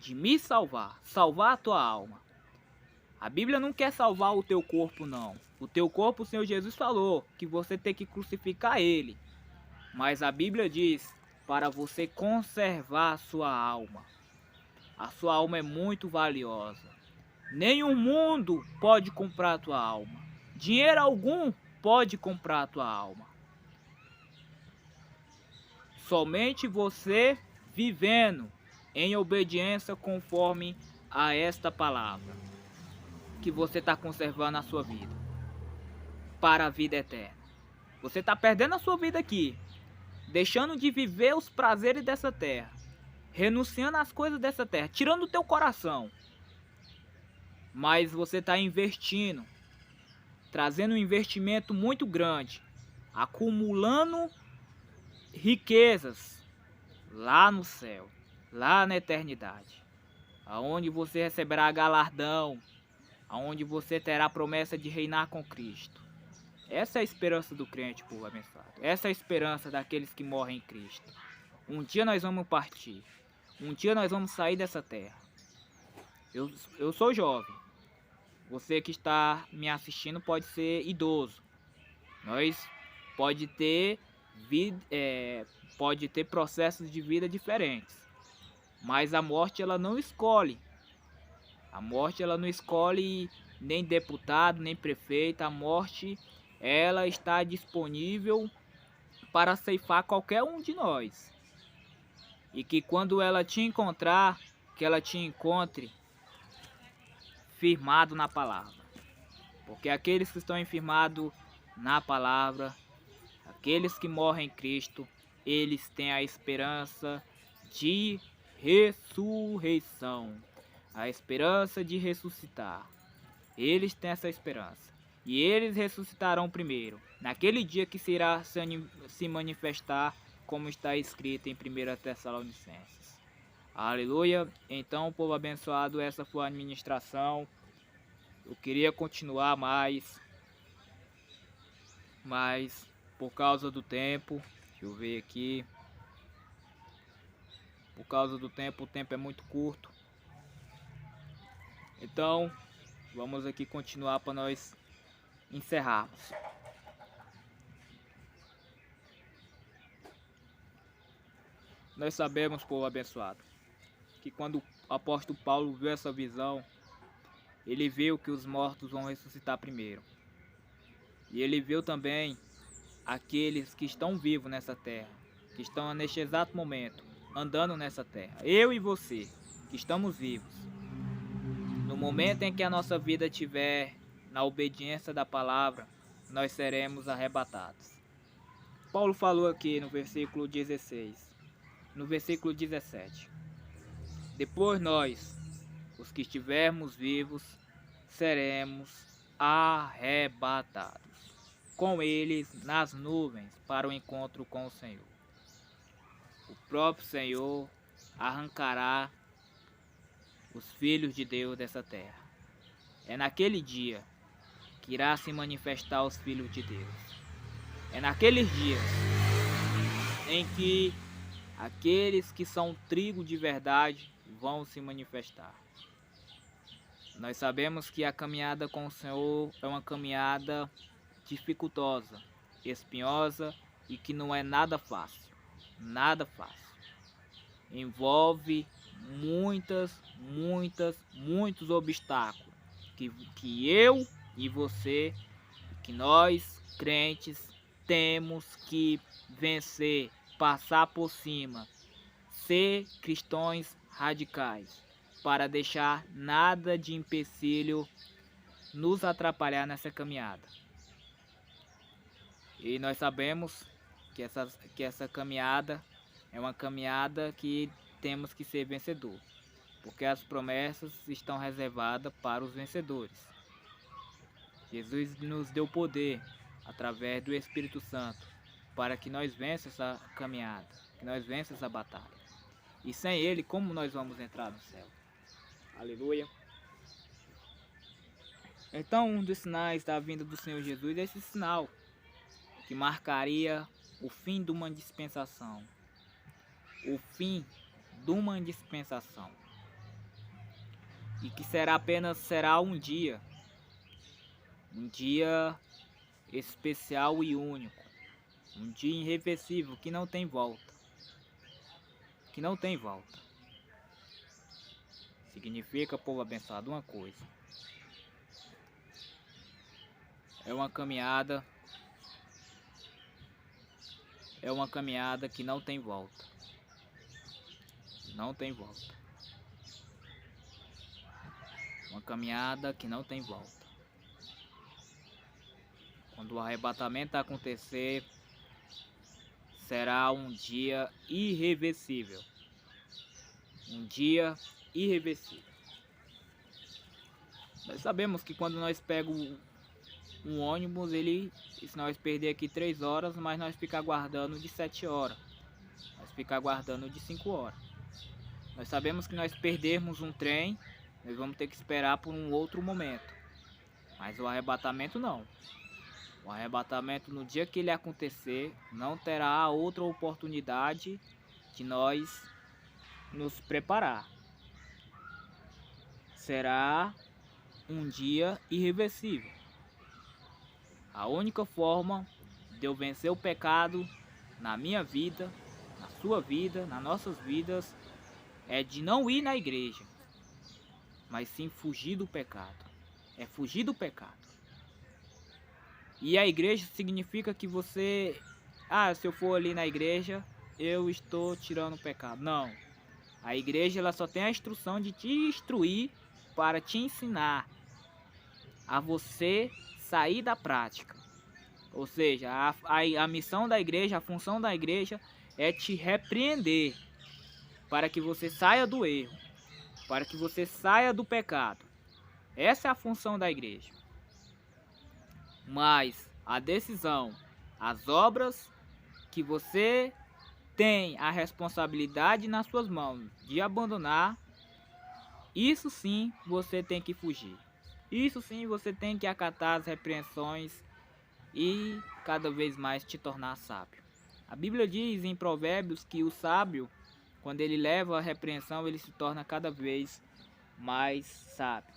De me salvar. Salvar a tua alma. A Bíblia não quer salvar o teu corpo, não. O teu corpo, o Senhor Jesus falou que você tem que crucificar ele. Mas a Bíblia diz para você conservar a sua alma. A sua alma é muito valiosa. Nenhum mundo pode comprar a tua alma. Dinheiro algum pode comprar a tua alma. Somente você vivendo em obediência conforme a esta palavra, que você está conservando a sua vida para a vida eterna. Você está perdendo a sua vida aqui, deixando de viver os prazeres dessa terra, renunciando às coisas dessa terra, tirando o teu coração. Mas você está investindo, trazendo um investimento muito grande, acumulando riquezas lá no céu, lá na eternidade, aonde você receberá galardão, aonde você terá a promessa de reinar com Cristo. Essa é a esperança do crente, povo abençoado. Essa é a esperança daqueles que morrem em Cristo. Um dia nós vamos partir. Um dia nós vamos sair dessa terra. Eu sou jovem. Você que está me assistindo pode ser idoso. Nós pode ter processos de vida diferentes. Mas a morte ela não escolhe. A morte ela não escolhe nem deputado, nem prefeito. A morte ela está disponível para ceifar qualquer um de nós. E que quando ela te encontrar, que ela te encontre firmado na palavra. Porque aqueles que estão firmados na palavra, aqueles que morrem em Cristo, eles têm a esperança de ressurreição. A esperança de ressuscitar. Eles têm essa esperança. E eles ressuscitarão primeiro, naquele dia que se irá se manifestar, como está escrito em 1 Tessalonicenses. Aleluia. Então, povo abençoado, essa foi a administração. Eu queria continuar mas por causa do tempo, deixa eu ver aqui. Por causa do tempo, o tempo é muito curto. Então, vamos aqui continuar para nós encerrarmos. Nós sabemos, povo abençoado, que quando o apóstolo Paulo viu essa visão, ele viu que os mortos vão ressuscitar primeiro. E ele viu também aqueles que estão vivos nessa terra, que estão neste exato momento, andando nessa terra. Eu e você, que estamos vivos. No momento em que a nossa vida estiver na obediência da palavra, nós seremos arrebatados. Paulo falou aqui no versículo 16, no versículo 17. Depois nós, os que estivermos vivos, seremos arrebatados com eles nas nuvens para o encontro com o Senhor. O próprio Senhor arrancará os filhos de Deus dessa terra. É naquele dia que irá se manifestar os filhos de Deus. É naqueles dias em que aqueles que são trigo de verdade vão se manifestar. Nós sabemos que a caminhada com o Senhor é uma caminhada dificultosa, espinhosa e que não é nada fácil. Nada fácil. Envolve muitos obstáculos que eu e você, que nós crentes temos que vencer, passar por cima, ser cristãos radicais, para deixar nada de empecilho nos atrapalhar nessa caminhada. E nós sabemos que essa caminhada é uma caminhada que temos que ser vencedor, porque as promessas estão reservadas para os vencedores. Jesus nos deu poder através do Espírito Santo para que nós vençamos essa caminhada, que nós vençamos essa batalha. E sem Ele, como nós vamos entrar no céu? Aleluia. Então, um dos sinais da vinda do Senhor Jesus é esse sinal que marcaria o fim de uma dispensação. O fim de uma dispensação. E que será um dia especial e único, um dia irreversível que não tem volta. Que não tem volta. Significa, povo abençoado, uma coisa. É uma caminhada é uma caminhada que não tem volta. Não tem volta. Uma caminhada que não tem volta. Quando o arrebatamento acontecer, será um dia irreversível. Um dia irreversível. Nós sabemos que quando nós pegamos um ônibus, se nós perder aqui 3 horas, mas nós ficar aguardando de 7 horas. Nós ficar aguardando de 5 horas. Nós sabemos que nós perdermos um trem, nós vamos ter que esperar por um outro momento. Mas o arrebatamento não. O arrebatamento, no dia que ele acontecer, não terá outra oportunidade de nós nos preparar. Será um dia irreversível. A única forma de eu vencer o pecado na minha vida, na sua vida, nas nossas vidas, é de não ir na igreja, mas sim fugir do pecado. É fugir do pecado. E a igreja significa que você... se eu for ali na igreja, eu estou tirando o pecado. Não. A igreja ela só tem a instrução de te instruir para te ensinar a você sair da prática. Ou seja, a missão da igreja, a função da igreja é te repreender para que você saia do erro, para que você saia do pecado. Essa é a função da igreja. Mas a decisão, as obras que você tem a responsabilidade nas suas mãos de abandonar, isso sim você tem que fugir. Isso sim você tem que acatar as repreensões e cada vez mais te tornar sábio. A Bíblia diz em Provérbios que o sábio, quando ele leva a repreensão, ele se torna cada vez mais sábio.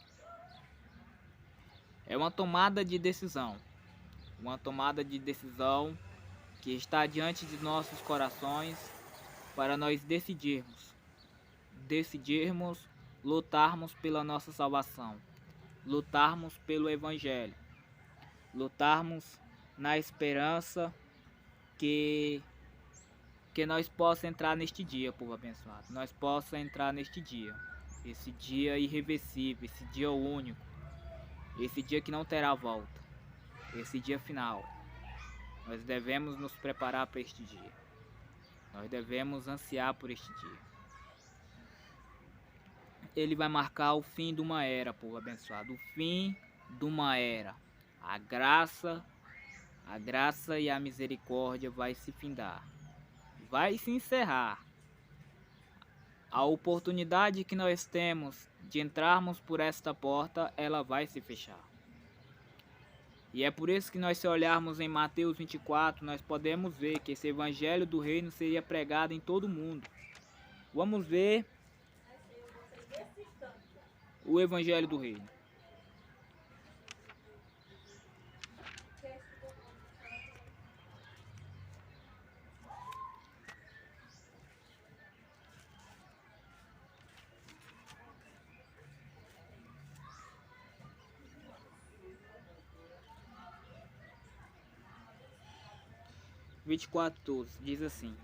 É uma tomada de decisão. Uma tomada de decisão que está diante de nossos corações para nós decidirmos lutarmos pela nossa salvação, lutarmos pelo Evangelho, lutarmos na esperança que nós possamos entrar neste dia, povo abençoado, nós possamos entrar neste dia, esse dia irreversível, esse dia único, esse dia que não terá volta, esse dia final. Nós devemos nos preparar para este dia, nós devemos ansiar por este dia. Ele vai marcar o fim de uma era, povo abençoado, o fim de uma era. A graça e a misericórdia vai se findar, vai se encerrar. A oportunidade que nós temos de entrarmos por esta porta, ela vai se fechar. E é por isso que nós, se olharmos em Mateus 24, nós podemos ver que esse evangelho do reino seria pregado em todo o mundo. Vamos ver o evangelho do reino. (Mateus 24:12) diz assim: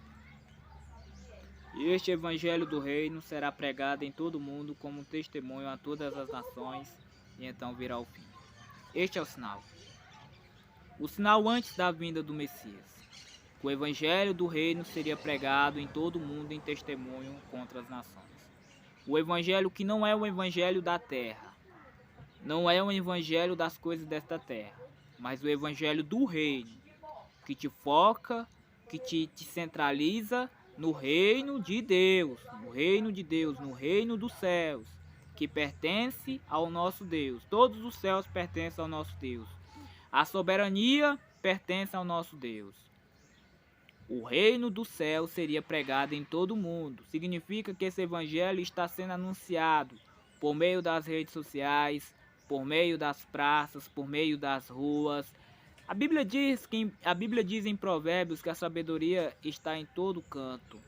E este evangelho do reino será pregado em todo o mundo como um testemunho a todas as nações, e então virá o fim. Este é o sinal. O sinal antes da vinda do Messias. O evangelho do reino seria pregado em todo o mundo em testemunho contra as nações. O evangelho que não é o evangelho da terra, não é o evangelho das coisas desta terra, mas o evangelho do reino, que te foca, que te centraliza no reino de Deus, no reino dos céus, que pertence ao nosso Deus. Todos os céus pertencem ao nosso Deus. A soberania pertence ao nosso Deus. O reino do céu seria pregado em todo o mundo. Significa que esse evangelho está sendo anunciado por meio das redes sociais, por meio das praças, por meio das ruas. A Bíblia diz em Provérbios que a sabedoria está em todo canto,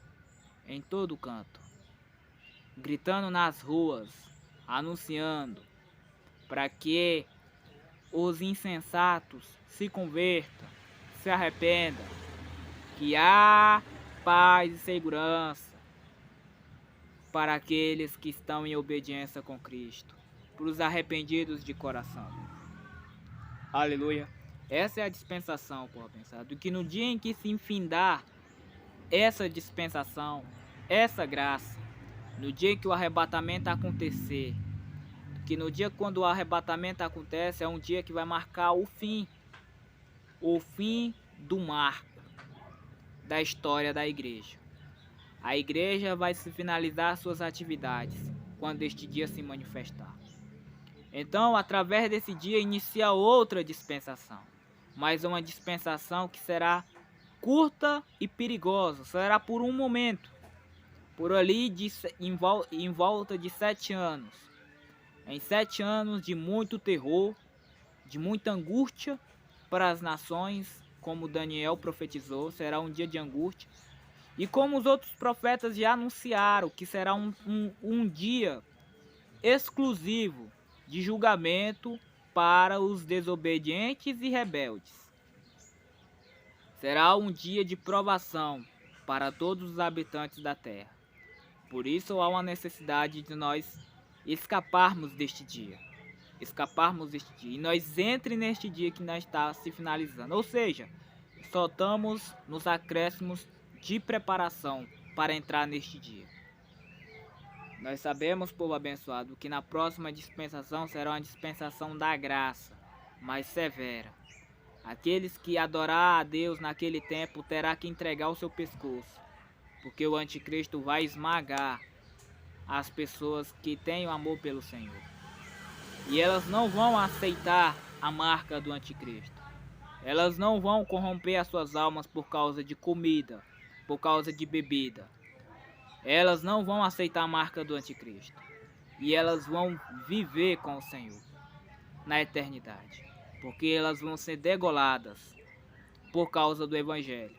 gritando nas ruas, anunciando, para que os insensatos se convertam, se arrependam, que há paz e segurança para aqueles que estão em obediência com Cristo, para os arrependidos de coração. Aleluia. Essa é a dispensação, por pensado, que no dia em que se infindar essa dispensação, essa graça, no dia em que o arrebatamento acontecer, que no dia quando o arrebatamento acontece é um dia que vai marcar o fim do marco da história da igreja. A igreja vai se finalizar suas atividades quando este dia se manifestar. Então, através desse dia inicia outra dispensação, mas uma dispensação que será curta e perigosa, será por um momento, por ali em volta de 7 anos. Em 7 anos de muito terror, de muita angústia para as nações, como Daniel profetizou, será um dia de angústia. E como os outros profetas já anunciaram, que será um dia exclusivo de julgamento para os desobedientes e rebeldes. Será um dia de provação para todos os habitantes da terra. Por isso há uma necessidade de nós escaparmos deste dia. E nós entre neste dia que nós está se finalizando. Ou seja, só estamos nos acréscimos de preparação para entrar neste dia. Nós sabemos, povo abençoado, que na próxima dispensação será uma dispensação da graça, mais severa. Aqueles que adorar a Deus naquele tempo terá que entregar o seu pescoço, porque o anticristo vai esmagar as pessoas que têm o amor pelo Senhor. E elas não vão aceitar a marca do anticristo. Elas não vão corromper as suas almas por causa de comida, por causa de bebida. Elas não vão aceitar a marca do anticristo. E elas vão viver com o Senhor na eternidade. Porque elas vão ser degoladas por causa do evangelho.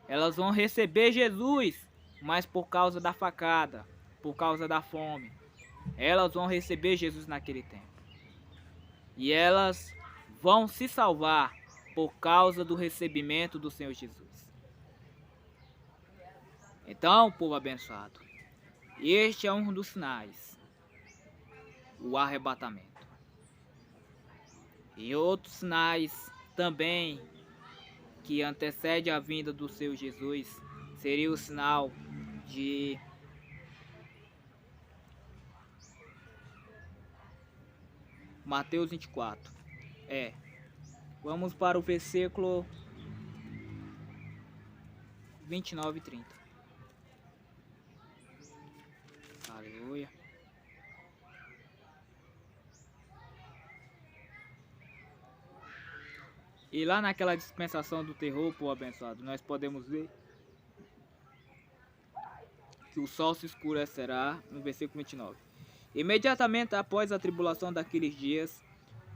Elas vão receber Jesus, mas por causa da facada, por causa da fome. Elas vão receber Jesus naquele tempo. E elas vão se salvar por causa do recebimento do Senhor Jesus. Então, povo abençoado, este é um dos sinais, o arrebatamento. E outros sinais também que antecede a vinda do Senhor Jesus seria o sinal de Mateus 24. Vamos para o versículo 29 e 30. Aleluia. E lá naquela dispensação do terror, povo abençoado, nós podemos ver que o sol se escurecerá, no versículo 29. Imediatamente após a tribulação daqueles dias,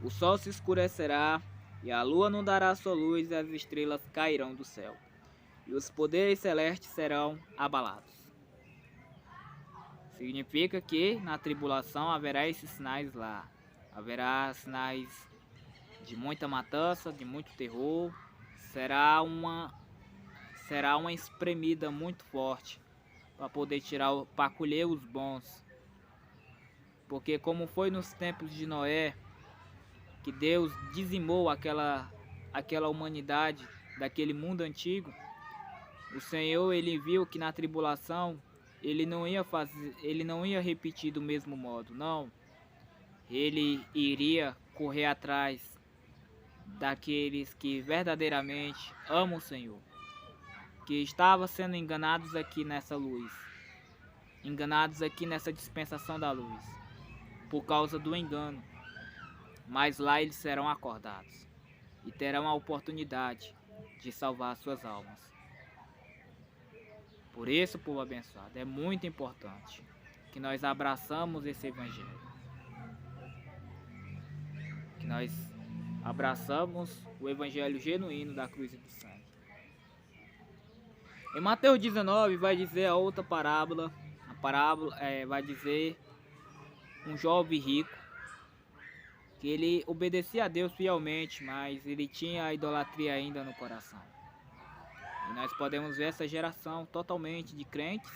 o sol se escurecerá, e a lua não dará sua luz, e as estrelas cairão do céu, e os poderes celestes serão abalados. Significa que na tribulação haverá esses sinais lá. Haverá sinais de muita matança, de muito terror. Será uma espremida muito forte para poder para colher os bons. Porque como foi nos tempos de Noé, que Deus dizimou aquela humanidade daquele mundo antigo, o Senhor ele viu que na tribulação ele não ia repetir do mesmo modo, não. Ele iria correr atrás daqueles que verdadeiramente amam o Senhor, que estavam sendo enganados aqui nessa luz, enganados aqui nessa dispensação da luz, por causa do engano. Mas lá eles serão acordados e terão a oportunidade de salvar suas almas. Por isso, povo abençoado, é muito importante que nós abraçamos esse evangelho, que nós abraçamos o evangelho genuíno da cruz e do sangue. Em Mateus 19 vai dizer a outra parábola, vai dizer um jovem rico, que ele obedecia a Deus fielmente, mas ele tinha a idolatria ainda no coração. E nós podemos ver essa geração totalmente de crentes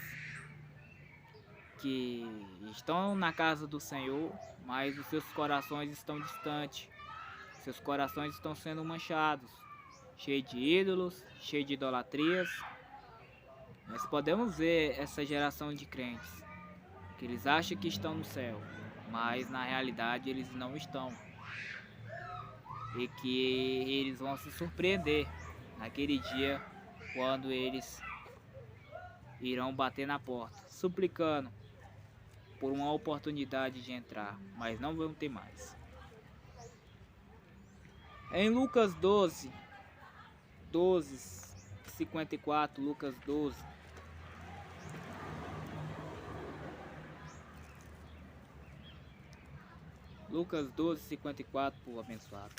que estão na casa do Senhor, mas os seus corações estão distantes. Seus corações estão sendo manchados, cheios de ídolos, cheios de idolatrias. Nós podemos ver essa geração de crentes que eles acham que estão no céu, mas na realidade eles não estão. E que eles vão se surpreender naquele dia quando eles irão bater na porta, suplicando por uma oportunidade de entrar, mas não vão ter mais. Em Lucas 54, Lucas 12. Lucas 54, povo abençoado.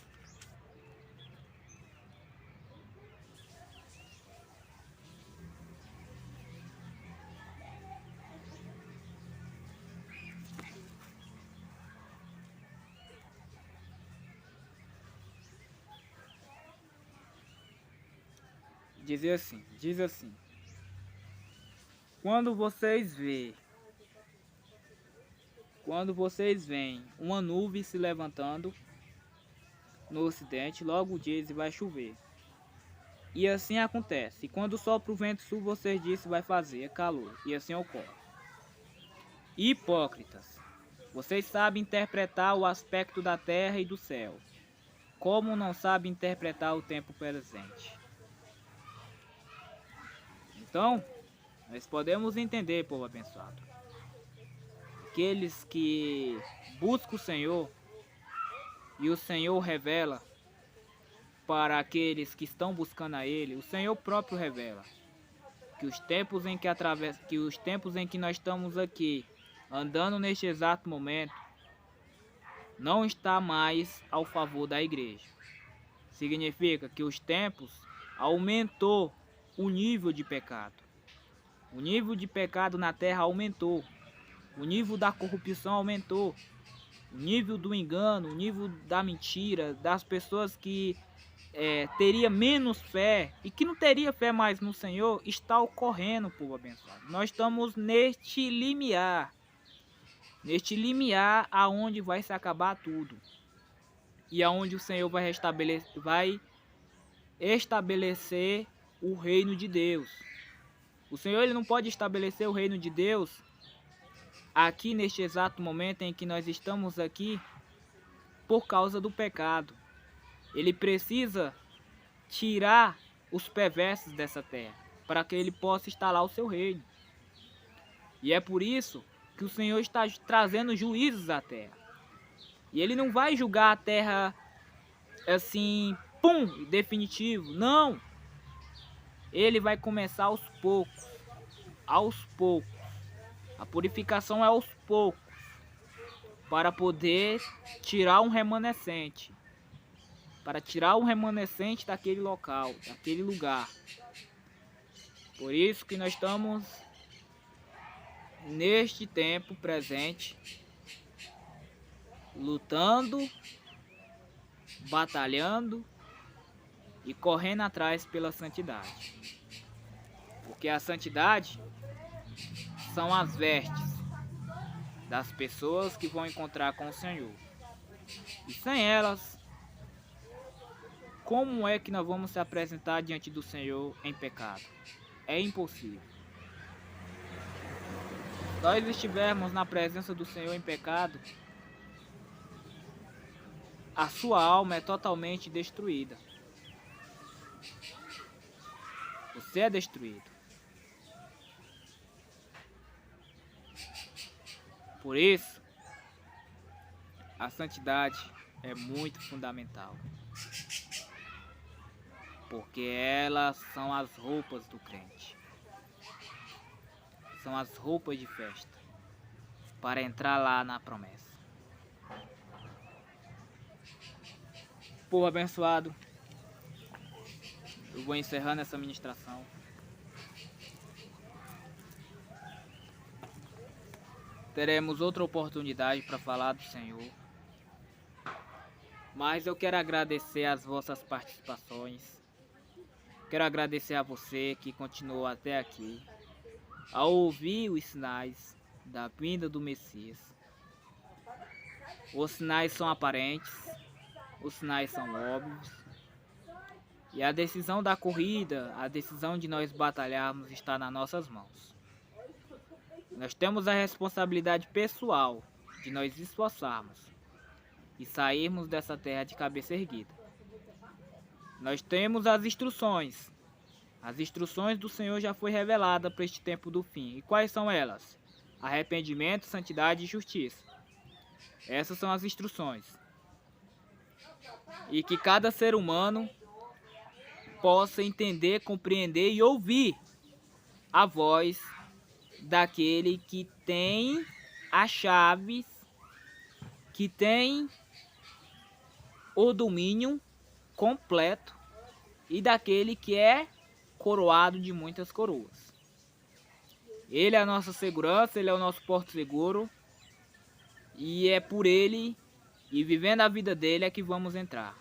Diz assim: quando vocês veem uma nuvem se levantando no ocidente, logo dizem vai chover. E assim acontece. E quando sopra o vento sul, vocês dizem vai fazer calor. E assim ocorre. Hipócritas, vocês sabem interpretar o aspecto da terra e do céu, como não sabem interpretar o tempo presente. Então, nós podemos entender, povo abençoado, aqueles que buscam o Senhor e o Senhor revela para aqueles que estão buscando a Ele, o Senhor próprio revela que os tempos em que nós estamos aqui, andando neste exato momento, não está mais ao favor da igreja. Significa que os tempos aumentou o nível de pecado. O nível de pecado na terra aumentou. O nível da corrupção aumentou. O nível do engano, o nível da mentira, das pessoas que teria menos fé e que não teria fé mais no Senhor, está ocorrendo, povo abençoado. Nós estamos neste limiar aonde vai se acabar tudo e aonde o Senhor vai estabelecer o reino de Deus. O Senhor ele não pode estabelecer o reino de Deus aqui neste exato momento em que nós estamos aqui por causa do pecado. Ele precisa tirar os perversos dessa terra, para que ele possa instalar o seu reino. E é por isso que o Senhor está trazendo juízos à terra. E ele não vai julgar a terra assim, pum, definitivo. Não! Ele vai começar aos poucos. Aos poucos. A purificação é aos poucos. Para poder tirar um remanescente. Para tirar o remanescente daquele local, daquele lugar. Por isso que nós estamos neste tempo presente, lutando, batalhando e correndo atrás pela santidade. Porque a santidade são as vestes das pessoas que vão encontrar com o Senhor. E sem elas, como é que nós vamos se apresentar diante do Senhor em pecado? É impossível. Se nós estivermos na presença do Senhor em pecado, a sua alma é totalmente destruída. Você é destruído. Por isso, a santidade é muito fundamental. Porque elas são as roupas do crente. São as roupas de festa para entrar lá na promessa. Povo abençoado, eu vou encerrando essa ministração. Teremos outra oportunidade para falar do Senhor. Mas eu quero agradecer as vossas participações. Quero agradecer a você que continuou até aqui, ao ouvir os sinais da vinda do Messias. Os sinais são aparentes, os sinais são óbvios, e a decisão da corrida, a decisão de nós batalharmos está nas nossas mãos. Nós temos a responsabilidade pessoal de nós esforçarmos e sairmos dessa terra de cabeça erguida. Nós temos as instruções. As instruções do Senhor já foi revelada para este tempo do fim. E quais são elas? Arrependimento, santidade e justiça. Essas são as instruções. E que cada ser humano possa entender, compreender e ouvir a voz daquele que tem as chaves, que tem o domínio completo e daquele que é coroado de muitas coroas. Ele é a nossa segurança, ele é o nosso porto seguro, e é por ele e vivendo a vida dele é que vamos entrar.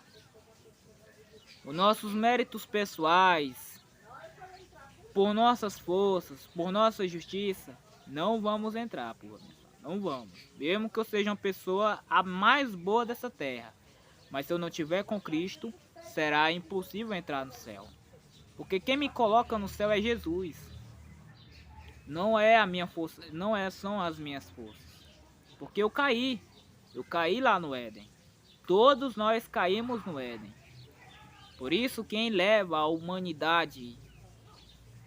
Os nossos méritos pessoais, por nossas forças, por nossa justiça, não vamos entrar, não vamos. Mesmo que eu seja uma pessoa a mais boa dessa terra, mas se eu não tiver com Cristo, será impossível entrar no céu. Porque quem me coloca no céu é Jesus. Não é a minha força, são as minhas forças. Porque eu caí lá no Éden. Todos nós caímos no Éden. Por isso quem leva a humanidade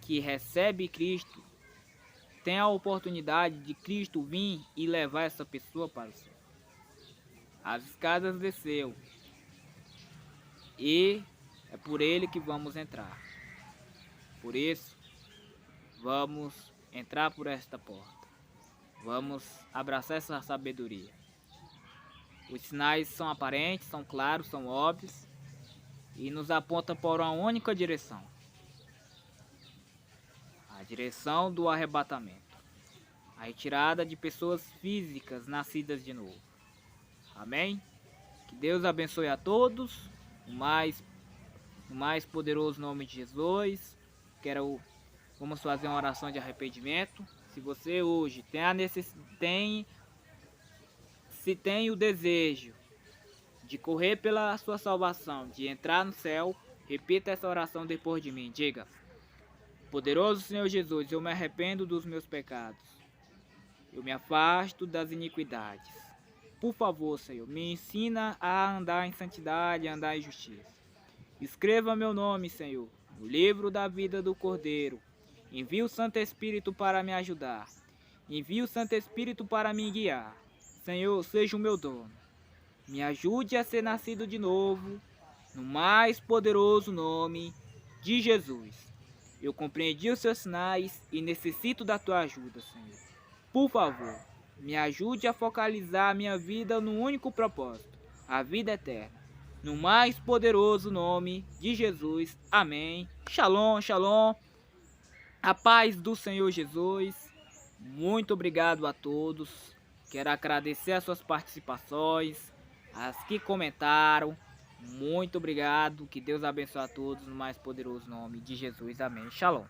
que recebe Cristo, tem a oportunidade de Cristo vir e levar essa pessoa para o céu. As escadas desceu. E é por ele que vamos entrar. Por isso, vamos entrar por esta porta. Vamos abraçar essa sabedoria. Os sinais são aparentes, são claros, são óbvios e nos apontam para uma única direção. A direção do arrebatamento. A retirada de pessoas físicas nascidas de novo. Amém? Que Deus abençoe a todos. No mais poderoso nome de Jesus. Vamos fazer uma oração de arrependimento. Se você hoje tem o desejo de correr pela sua salvação, de entrar no céu, repita essa oração depois de mim. Diga: poderoso Senhor Jesus, eu me arrependo dos meus pecados. Eu me afasto das iniquidades. Por favor, Senhor, me ensina a andar em santidade, a andar em justiça. Escreva meu nome, Senhor, no livro da vida do Cordeiro. Envie o Santo Espírito para me ajudar. Envie o Santo Espírito para me guiar. Senhor, seja o meu dono. Me ajude a ser nascido de novo, no mais poderoso nome de Jesus. Eu compreendi os seus sinais e necessito da tua ajuda, Senhor. Por favor, me ajude a focalizar a minha vida no único propósito, a vida eterna. No mais poderoso nome de Jesus. Amém. Shalom, shalom. A paz do Senhor Jesus. Muito obrigado a todos. Quero agradecer as suas participações, as que comentaram. Muito obrigado. Que Deus abençoe a todos no mais poderoso nome de Jesus. Amém. Shalom.